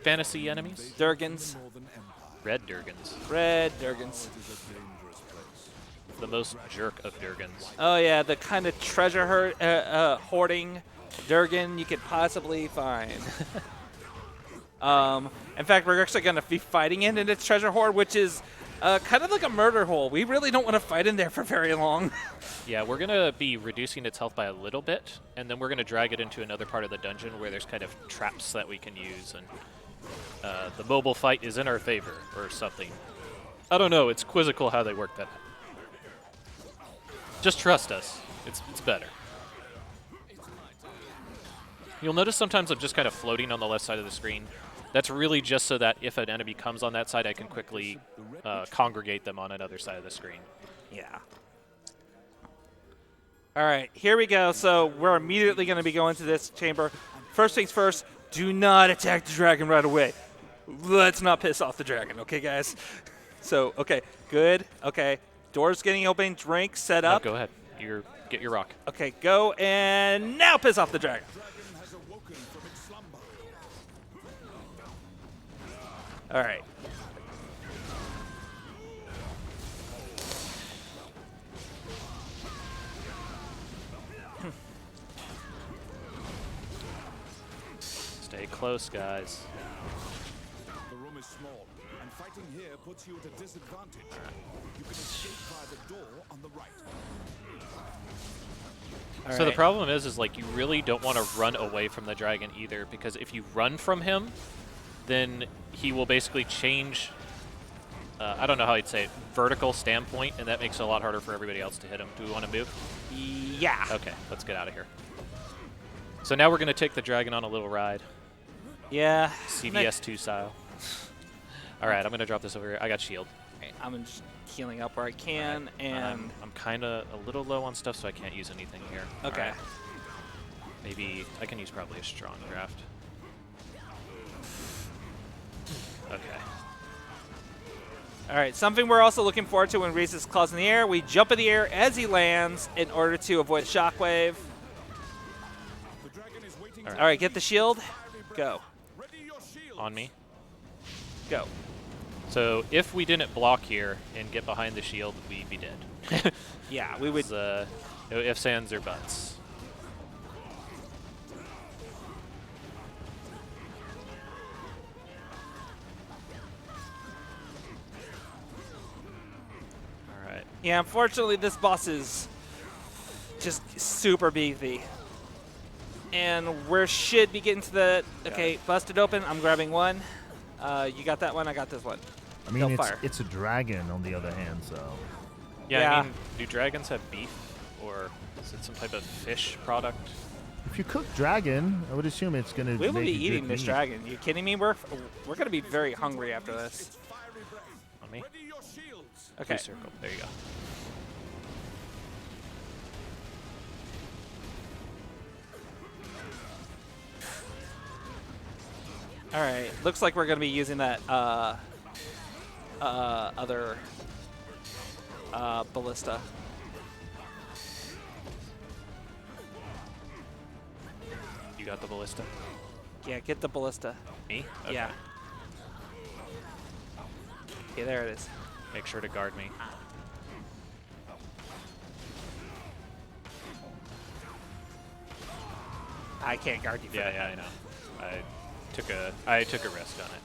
fantasy enemies? Durgans. Red Durgans. Red Durgans. The most jerk of Durgans. Oh yeah, the kind of treasure hoarding Durgan you could possibly find. In fact, we're actually going to be fighting in its treasure hoard, which is kind of like a murder hole. We really don't want to fight in there for very long. Yeah, we're going to be reducing its health by a little bit, and then we're going to drag it into another part of the dungeon where there's kind of traps that we can use, and the mobile fight is in our favor, or something. I don't know. It's quizzical how they work that. Just trust us. It's better. You'll notice sometimes I'm just kind of floating on the left side of the screen. That's really just so that if an enemy comes on that side, I can quickly congregate them on another side of the screen. Yeah. All right, here we go. So we're immediately going to be going to this chamber. First things first, do not attack the dragon right away. Let's not piss off the dragon, okay, guys? So, okay, good. Okay, doors getting open, drink set No, up. go ahead. Get your rock. Okay, go, and now piss off the dragon. All right. Stay close, guys. The room is small, and fighting here puts you at a disadvantage. You can escape via the door on the right. All So the right. problem is like you really don't want to run away from the dragon either, because if you run from him, then he will basically change, I don't know how I'd say it, vertical standpoint, and that makes it a lot harder for everybody else to hit him. Do we want to move? Yeah. Okay, let's get out of here. So now we're going to take the dragon on a little ride, Yeah. CBS2 style. All right, I'm going to drop this over here. I got shield. Right, I'm just healing up where I can, and I'm kind of a little low on stuff, so I can't use anything here. All okay. right. Maybe I can use probably a strong draft. Okay. All right, something we're also looking forward to when Reese is claws in the air. We jump in the air as he lands in order to avoid shockwave. All right, get the shield. Go. On me. Go. So if we didn't block here and get behind the shield, we'd be dead. Yeah, we would. It's, no ifs, ands, or buts. All right. Yeah, unfortunately, this boss is just super beefy. And we should be getting to the... Okay, busted open. I'm grabbing one. You got that one. I got this one. I mean, Fire. it's a dragon on the other hand, so. Yeah, Yeah. I mean, do dragons have beef, or is it some type of fish product? If you cook dragon, I would assume it's gonna. We will make be you good eating this meat. dragon. You kidding me? We're going to be very hungry after this. On me? Okay. Blue circle. There you go. All right. Looks like we're going to be using that other ballista. You got the ballista? Yeah, get the ballista. Me? Okay. Yeah. Okay, there it is. Make sure to guard me. I can't guard you for that. Yeah, I know. I took a risk on it.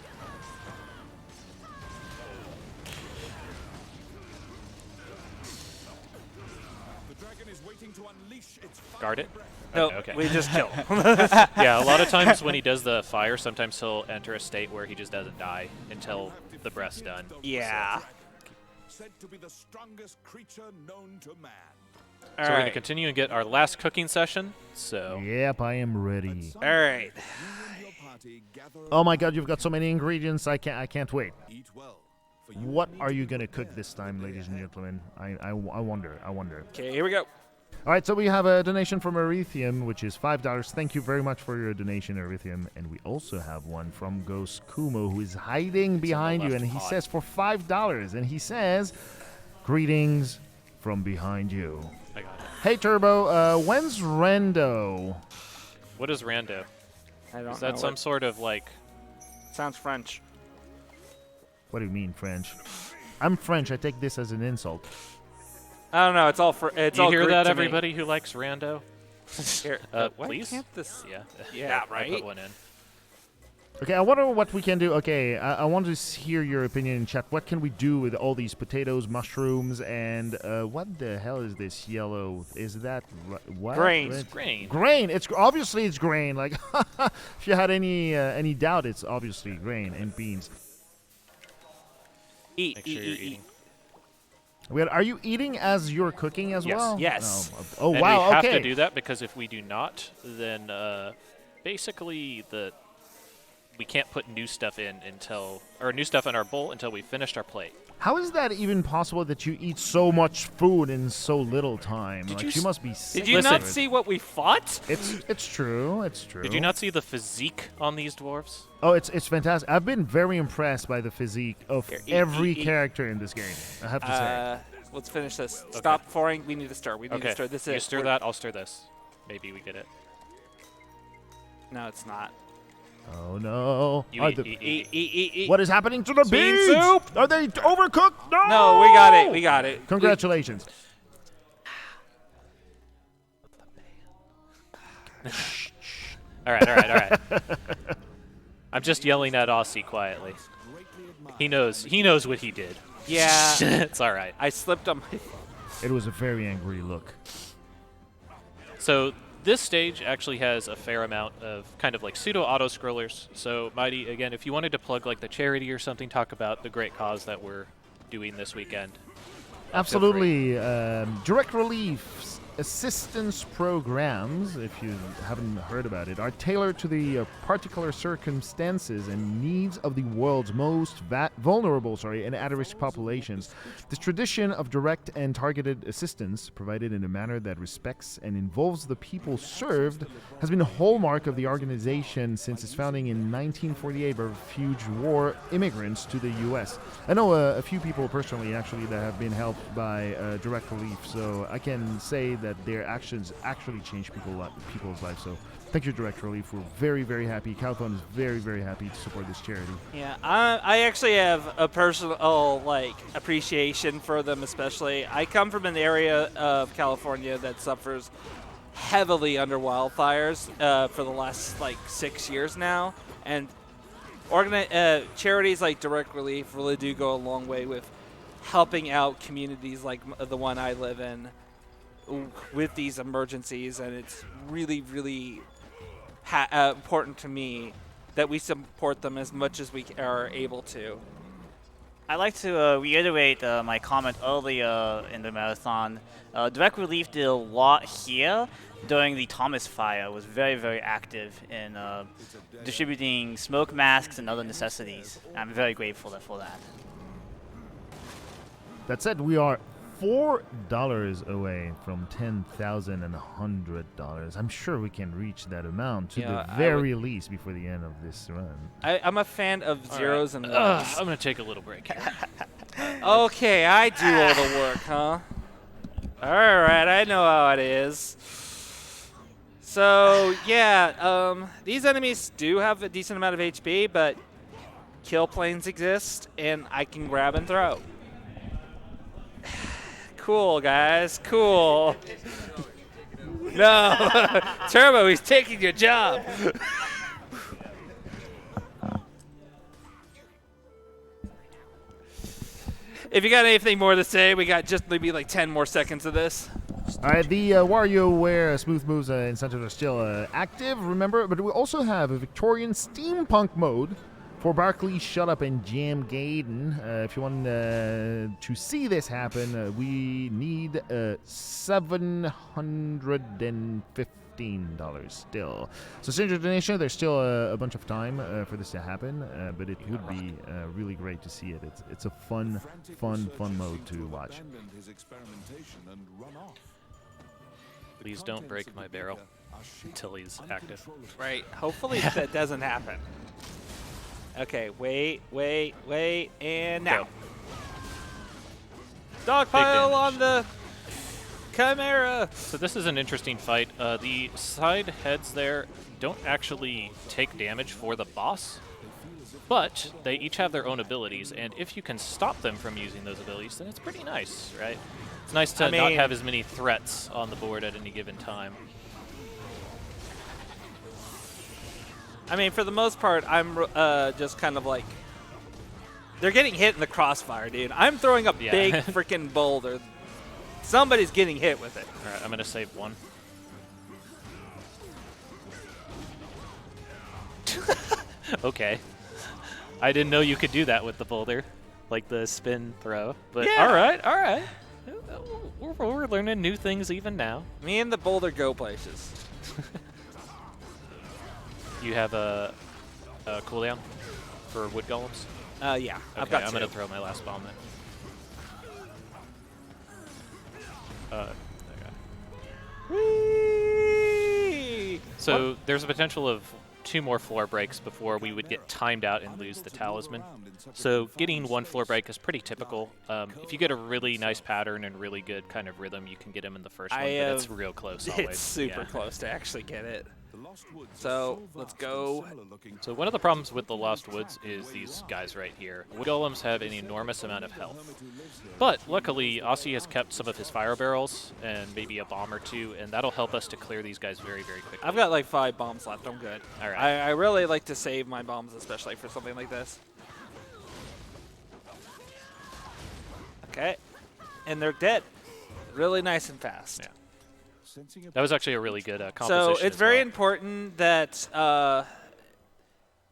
Guard it? No, Okay. we just kill. Yeah, a lot of times when he does the fire, sometimes he'll enter a state where he just doesn't die until the breath's done. Yeah. Said to be the strongest creature known to man. So we're going to Alright. continue and get our last cooking session. So Yep, I am ready. All right. Your party gather Oh my God, you've got so many ingredients. I can't wait. eat well. What are you going to cook this time, ladies and gentlemen? I wonder. Okay, here we go. All right, so we have a donation from Erythium, which is $5. Thank you very much for your donation, Erythium. And we also have one from Ghost Kumo, who is hiding behind you, and he says for $5, and he says, "Greetings from behind you." I got it. Hey, Turbo, when's Rando? What is rando? I don't Is that know some what- sort of like? Sounds French. What do you mean, French? I'm French. I take this as an insult. I don't know. It's all for. It's You all hear Greek that, to me. everybody who likes rando? Here, why Please. can't this? Yeah. Yeah, I right? put one in. Okay, I wonder what we can do. Okay, I want to hear your opinion in chat. What can we do with all these potatoes, mushrooms, and what the hell is this yellow? Is that what? Grain. Red- Grain. Grain. It's obviously it's grain. Like, if you had any doubt, it's obviously grain and beans. Eat, Make sure you're eating. Are you eating as you're cooking as Yes. well? Yes. Oh, And wow. we have Okay. to do that because if we do not, then basically we can't put new stuff in our bowl until we finished our plate. How is that even possible that you eat so much food in so little time? Did Like, you you must be sick. Did you Listen. not see what we fought? It's true. It's true. Did you not see the physique on these dwarves? Oh, it's fantastic. I've been very impressed by the physique of Here, eat, every eat, eat. character in this game. I have to say. Let's finish this. Stop pouring. We need to stir. We need Okay. to stir. This You is stir that, I'll stir this. Maybe we get it. No, it's not. Oh no! You Are eat, the- eat, eat. What is happening to the Bean beans? soup! Are they overcooked? No! No, we got it. We got it. Congratulations. All right. I'm just yelling at Aussie quietly. He knows what he did. Yeah, It's all right. I slipped on my. It was a very angry look. So this stage actually has a fair amount of kind of like pseudo auto scrollers. So Mighty, again, if you wanted to plug like the charity or something, talk about the great cause that we're doing this weekend. Absolutely. Direct relief assistance programs, if you haven't heard about it, are tailored to the particular circumstances and needs of the world's most vulnerable and at-risk populations. This tradition of direct and targeted assistance, provided in a manner that respects and involves the people served, has been a hallmark of the organization since its founding in 1948 by refuge war immigrants to the U.S. I know a few people personally, actually, that have been helped by direct relief, so I can say that their actions actually change people's lives. So thank you, Direct Relief. We're very, very happy. Calithon is very, very happy to support this charity. Yeah, I actually have a personal appreciation for them, especially. I come from an area of California that suffers heavily under wildfires for the last 6 years now, and charities like Direct Relief really do go a long way with helping out communities like the one I live in with these emergencies, and it's really, really important to me that we support them as much as we are able to. I'd like to reiterate my comment earlier in the marathon. Direct Relief did a lot here during the Thomas fire. It was very, very active in distributing smoke masks and other necessities. I'm very grateful for that. That said, we are $4 away from $10,100. I'm sure we can reach that amount to Yeah, the I very least before the end of this run. I'm a fan of All zeros right. and ones. I'm going to take a little break here. Okay, I do all the work, huh? Alright, I know how it is. So, yeah, these enemies do have a decent amount of HP, but kill planes exist, and I can grab and throw. Cool, guys, cool. No, Turbo, he's taking your job. If you got anything more to say, we got just maybe 10 more seconds of this. All right, the WarioWare Smooth Moves incentives are still active, remember, but we also have a Victorian steampunk mode For Barkley, Shut Up and Jam Gaiden, if you want to see this happen, we need $715 still. So send your donation. There's still a bunch of time for this to happen, but it would be really great to see it. It's a fun mode to watch. Please don't break my barrel until he's active. Right. Hopefully that doesn't happen. Okay, wait, and now. Dogpile on the Chimera. So this is an interesting fight. The side heads there don't actually take damage for the boss, but they each have their own abilities, and if you can stop them from using those abilities, then it's pretty nice, right? It's nice to not have as many threats on the board at any given time. I mean, for the most part, I'm just kind of like, they're getting hit in the crossfire, dude. I'm throwing a big freaking boulder. Somebody's getting hit with it. All right, I'm going to save one. Okay. I didn't know you could do that with the boulder, like the spin throw. But all right. We're learning new things even now. Me and the boulder go places. You have a cooldown for wood golems? Yeah, Okay, I've got I'm two. going to throw my last bomb then. Whee! So there's a potential of 2 more floor breaks before we would get timed out and lose the talisman. So getting 1 floor break is pretty typical. If you get a really nice pattern and really good kind of rhythm, you can get him in the first one, but it's real close always. It's super close to actually get it. So let's go. So one of the problems with the Lost Woods is these guys right here. Wood golems have an enormous amount of health. But luckily, Osey has kept some of his fire barrels and maybe a bomb or 2, and that'll help us to clear these guys very, very quickly. I've got like 5 bombs left. I'm good. All right. I really like to save my bombs, especially for something like this. Okay. And they're dead. Really nice and fast. Yeah. That was actually a really good composition. So it's very important that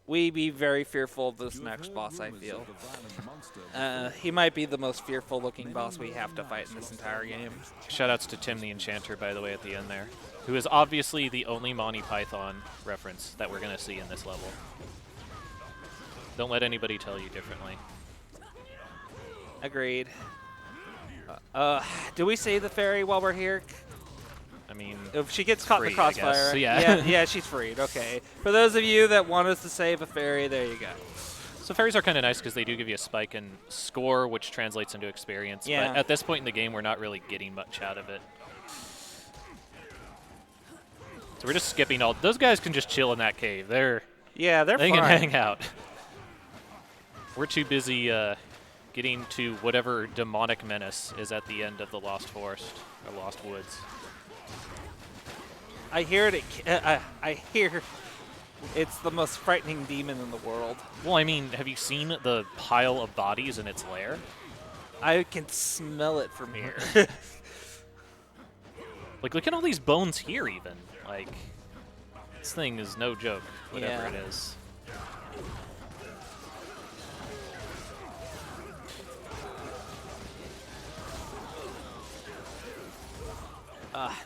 we be very fearful of this next boss, I feel. He might be the most fearful-looking boss we have to fight in this entire game. Shoutouts to Tim the Enchanter, by the way, at the end there, who is obviously the only Monty Python reference that we're going to see in this level. Don't let anybody tell you differently. Agreed. Do we save the fairy while we're here? I mean, if she gets caught in the free, I guess. crossfire, So, yeah. yeah, she's freed. Okay. For those of you that want us to save a fairy, there you go. So fairies are kind of nice because they do give you a spike in score, which translates into experience. Yeah. But at this point in the game, we're not really getting much out of it. So we're just skipping all. Those guys can just chill in that cave. They're they fine. can hang out. We're too busy getting to whatever demonic menace is at the end of the Lost Forest or Lost Woods. I hear it. I hear it's the most frightening demon in the world. Well, I mean, have you seen the pile of bodies in its lair? I can smell it from here. Like, look at all these bones here, even. Like, this thing is no joke, whatever it is.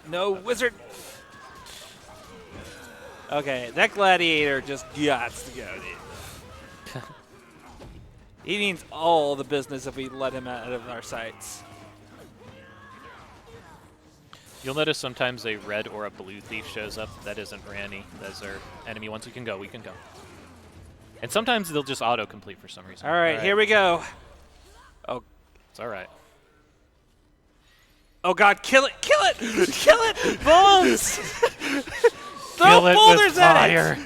No, wizard. Okay, that gladiator just gots to go, dude. He means all the business if we let him out of our sights. You'll notice sometimes a red or a blue thief shows up. That isn't Randy. Those are enemy ones. We can go. And sometimes they'll just auto-complete for some reason. All right, here we go. Oh, it's all right. Oh, God, kill it! Kill it! Kill it! Bones! Kill Throw it boulders with at fire.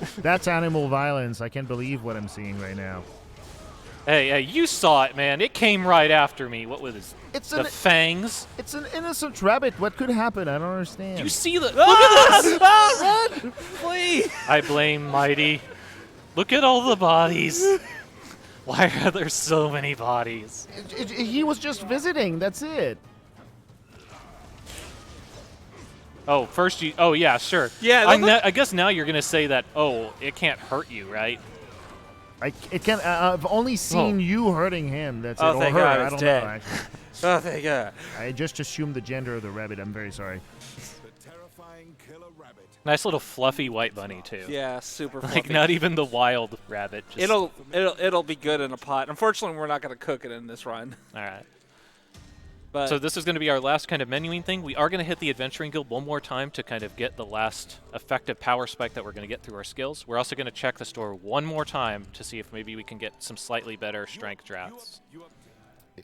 it! That's animal violence. I can't believe what I'm seeing right now. Hey, you saw it, man. It came right after me. What was the fangs? It's an innocent rabbit. What could happen? I don't understand. You see the... Look at this! Run! Please! I blame Mighty. Look at all the bodies. Why are there so many bodies? He was just visiting. That's it. Oh, first you... Oh, yeah, sure. Yeah, I guess now you're going to say that, oh, it can't hurt you, right? It can. I've only seen you hurting him. That's Oh, it. Or thank her. God I it's don't dead. know. Actually. Oh, thank God. I just assumed the gender of the rabbit. I'm very sorry. The terrifying killer rabbit. Nice little fluffy white bunny too. Yeah, super Like fluffy. not even the wild rabbit. Just It'll be good in a pot. Unfortunately, we're not going to cook it in this run. all right. But So this is going to be our last kind of menuing thing. We are going to hit the Adventuring Guild one more time to kind of get the last effective power spike that we're going to get through our skills. We're also going to check the store one more time to see if maybe we can get some slightly better strength drafts.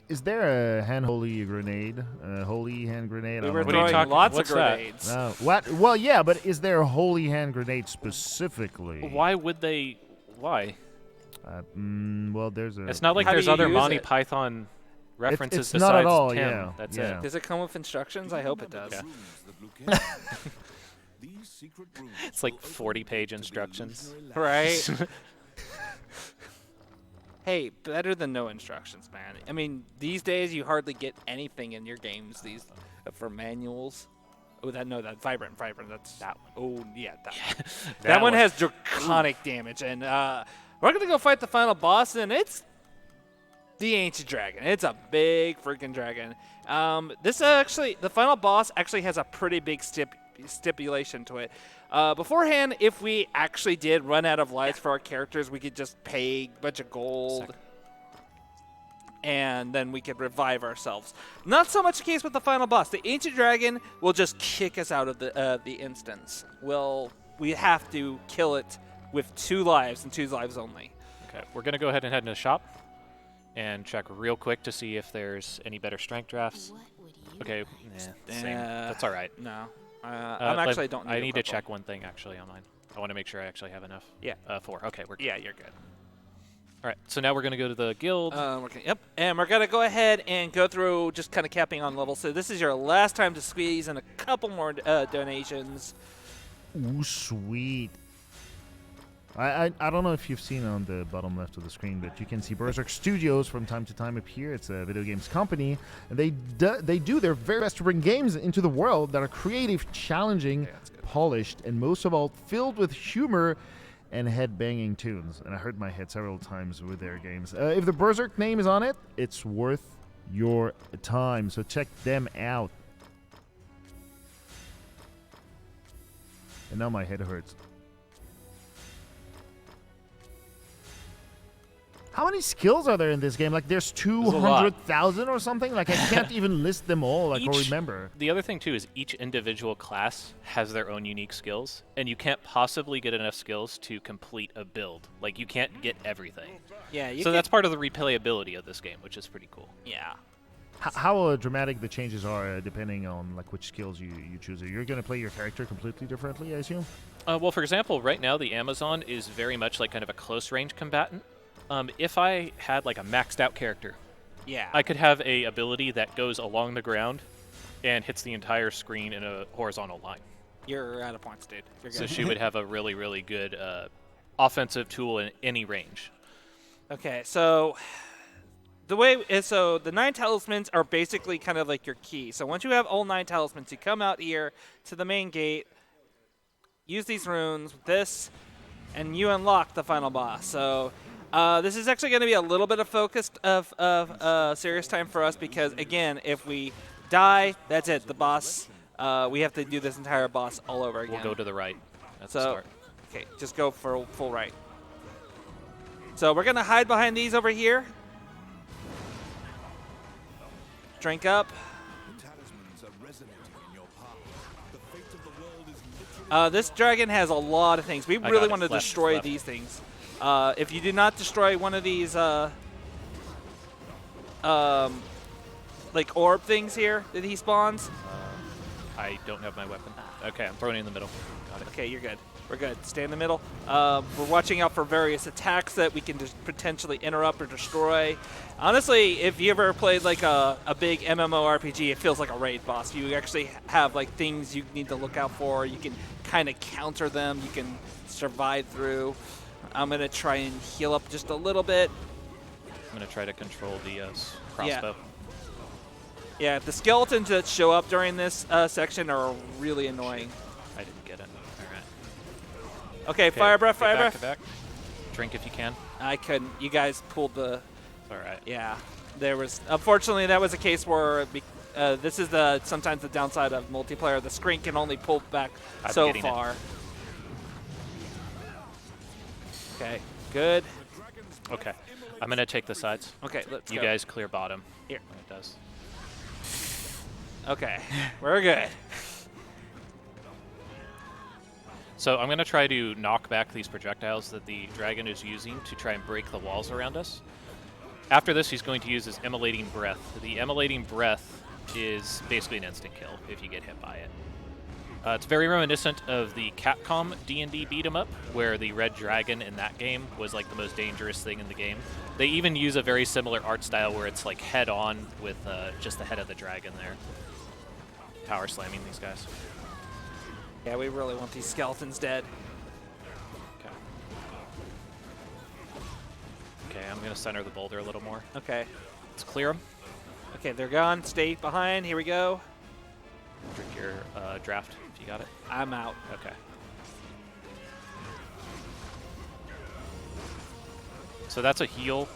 Is there a hand holy grenade? A holy hand grenade? we I were don't know. What are you throwing talking- lots what's of that? grenades. What? Well, yeah, but is there a holy hand grenade specifically? Why would they? Why? Well, there's a. It's not like How do there's you other use Monty it? Python references it's besides not at all, Tim. yeah, That's yeah. it. Does it come with instructions? I hope it does. Yeah. These secret rooms It's like 40-page instructions. Right? Hey, better than no instructions, man. I mean, these days you hardly get anything in your games for manuals. Oh, that vibrant. That's that one. Oh, yeah, that one. That one has draconic damage, and we're gonna go fight the final boss, and it's the ancient dragon. It's a big freaking dragon. The final boss actually has a pretty big stipulation to it. Beforehand, if we actually did run out of lives for our characters, we could just pay a bunch of gold, and then we could revive ourselves. Not so much the case with the final boss. The ancient dragon will just kick us out of the instance. We have to kill it with 2 lives and 2 lives only. Okay, we're going to go ahead and head into the shop and check real quick to see if there's any better strength drafts. Okay, same. That's all right. No. I don't. I need to check one thing actually on mine. I want to make sure I actually have enough. Yeah. 4. Okay, we're good. Yeah, you're good. All right, so now we're going to go to the guild. Yep, and we're going to go ahead and go through just kind of capping on levels. So this is your last time to squeeze in a couple more donations. Ooh, sweet. I don't know if you've seen on the bottom left of the screen, but you can see Berserk Studios from time to time appear. It's a video games company, and they do their very best to bring games into the world that are creative, challenging, polished, and most of all, filled with humor and head-banging tunes. And I hurt my head several times with their games. If the Berserk name is on it, it's worth your time, so check them out. And now my head hurts. How many skills are there in this game? Like, there's 200,000 or something? Like, I can't even list them all, like, or remember. The other thing, too, is each individual class has their own unique skills, and you can't possibly get enough skills to complete a build. Like, you can't get everything. Yeah. So that's part of the replayability of this game, which is pretty cool. Yeah. How dramatic the changes are depending on, like, which skills you choose. You're going to play your character completely differently, I assume? Well, for example, right now, the Amazon is very much like kind of a close-range combatant. If I had like a maxed out character, Yeah. I could have a ability that goes along the ground and hits the entire screen in a horizontal line. You're out of points, dude. You're good. So she would have a really, really good offensive tool in any range. Okay, so the 9 talismans are basically kind of like your key. So once you have all 9 talismans, you come out here to the main gate, use these runes, this, and you unlock the final boss. So this is actually going to be a little bit of focused of serious time for us because, again, if we die, that's it. The boss, we have to do this entire boss all over again. We'll go to the right. That's the So, start. okay, just go for full right. So we're going to hide behind these over here. Drink up. The talismans are resonating in your power. The fate of the world is literally This dragon has a lot of things. We got really it. want to Left, destroy left. these things. If you do not destroy one of these like orb things here that he spawns. I don't have my weapon. Okay, I'm throwing it in the middle. Got it. Okay, you're good. We're good. Stay in the middle. We're watching out for various attacks that we can just potentially interrupt or destroy. Honestly, if you ever played like a big MMORPG, it feels like a raid boss. You actually have like things you need to look out for. You can kind of counter them. You can survive through. I'm going to try and heal up just a little bit. I'm going to try to control the crossbow. Yeah, the skeletons that show up during this section are really annoying. I didn't get it. All right. Okay, fire breath, get fire back breath. to back. drink if you can. I couldn't. You guys pulled the. It's all right. Yeah. There was. Unfortunately, that was a case where this is sometimes the downside of multiplayer. The screen can only pull back so far. Okay. Good. Okay. I'm going to take the sides. Okay. Let's You go. guys clear bottom. Here. When it does. Okay. We're good. So I'm going to try to knock back these projectiles that the dragon is using to try and break the walls around us. After this, he's going to use his Immolating Breath. The Immolating Breath is basically an instant kill if you get hit by it. It's very reminiscent of the Capcom D&D beat-em-up, where the red dragon in that game was like the most dangerous thing in the game. They even use a very similar art style where it's like head-on with just the head of the dragon there. Power slamming these guys. Yeah, we really want these skeletons dead. Okay. Okay, I'm going to center the boulder a little more. Okay. Let's clear them. Okay, they're gone. Stay behind. Here we go. Drink your draft if you got it. I'm out. Okay. So that's a heal.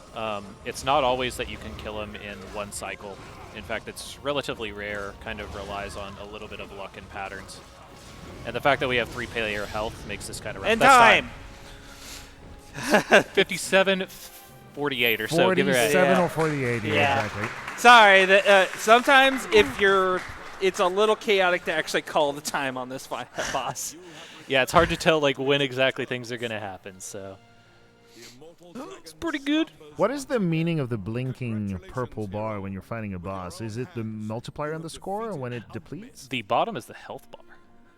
It's not always that you can kill him in one cycle. In fact, it's relatively rare, kind of relies on a little bit of luck and patterns. And the fact that we have 3-player health makes this kind of rough. And time! 57, 48 or so. Give it a 47 or 48, Yeah. exactly. Sorry, sometimes it's a little chaotic to actually call the time on this boss. Yeah, it's hard to tell like when exactly things are going to happen, so. It's pretty good. What is the meaning of the blinking purple bar when you're fighting a boss? Is it the multiplier on the score or when it depletes? The bottom is the health bar.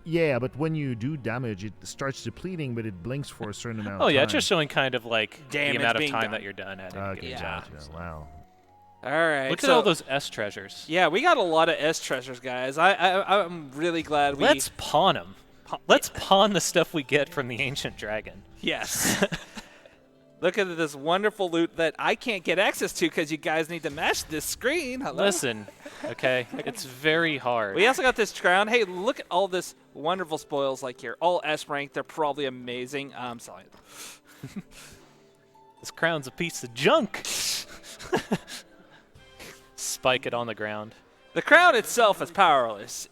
Yeah, but when you do damage, it starts depleting, but it blinks for a certain amount of time. Oh, yeah, it's just showing kind of like Damage the amount of being time done. that you're done at. any Okay, given Yeah. time. gotcha. Wow. All right. Look at all those S treasures. Yeah, we got a lot of S treasures, guys. I'm really glad we. Let's pawn them. Let's pawn the stuff we get from the ancient dragon. Yes. Look at this wonderful loot that I can't get access to because you guys need to match this screen. Hello? Listen, okay, it's very hard. We also got this crown. Hey, look at all this wonderful spoils like here. All S rank. They're probably amazing. I'm sorry. This crown's a piece of junk. Spike it on the ground. The crown itself is powerless.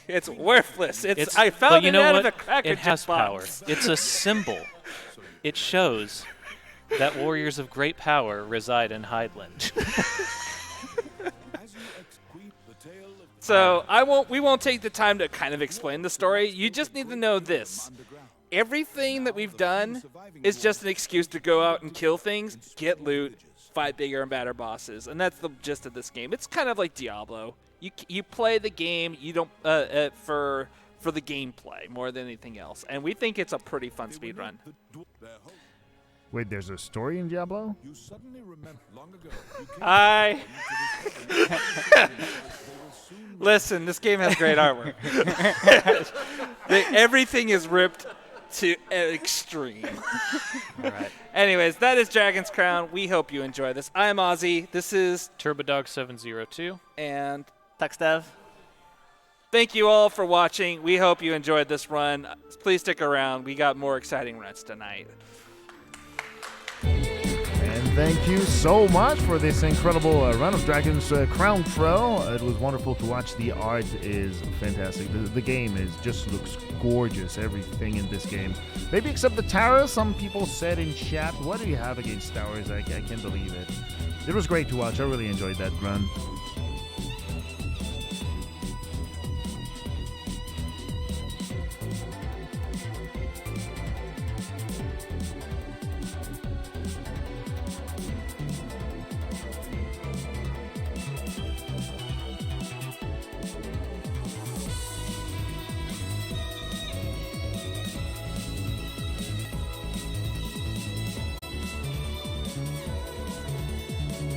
It's worthless. I but found you it know out what? of a cracker It has chip power. box. It's a symbol. It shows that warriors of great power reside in Highland. So we won't take the time to kind of explain the story. You just need to know this. Everything that we've done is just an excuse to go out and kill things, get loot, fight bigger and badder bosses, and that's the gist of this game. It's kind of like Diablo. You play the game, you don't for the gameplay more than anything else, and we think it's a pretty fun speedrun. Wait, there's a story in Diablo? You suddenly remember long ago. Listen, this game has great artwork. Everything is ripped to an extreme. All right. Anyways, that is Dragon's Crown. We hope you enjoy this. I'm Ozzy. This is Turbodog702. and tuxdev. thank you all for watching. We hope you enjoyed this run. Please stick around. We got more exciting runs tonight. And thank you so much for this incredible run of Dragon's Crown Pro. It was wonderful to watch. The art is fantastic. The game just looks gorgeous. Everything in this game. Maybe except the towers. Some people said in chat, what do you have against towers? I can't believe it. It was great to watch. I really enjoyed that run.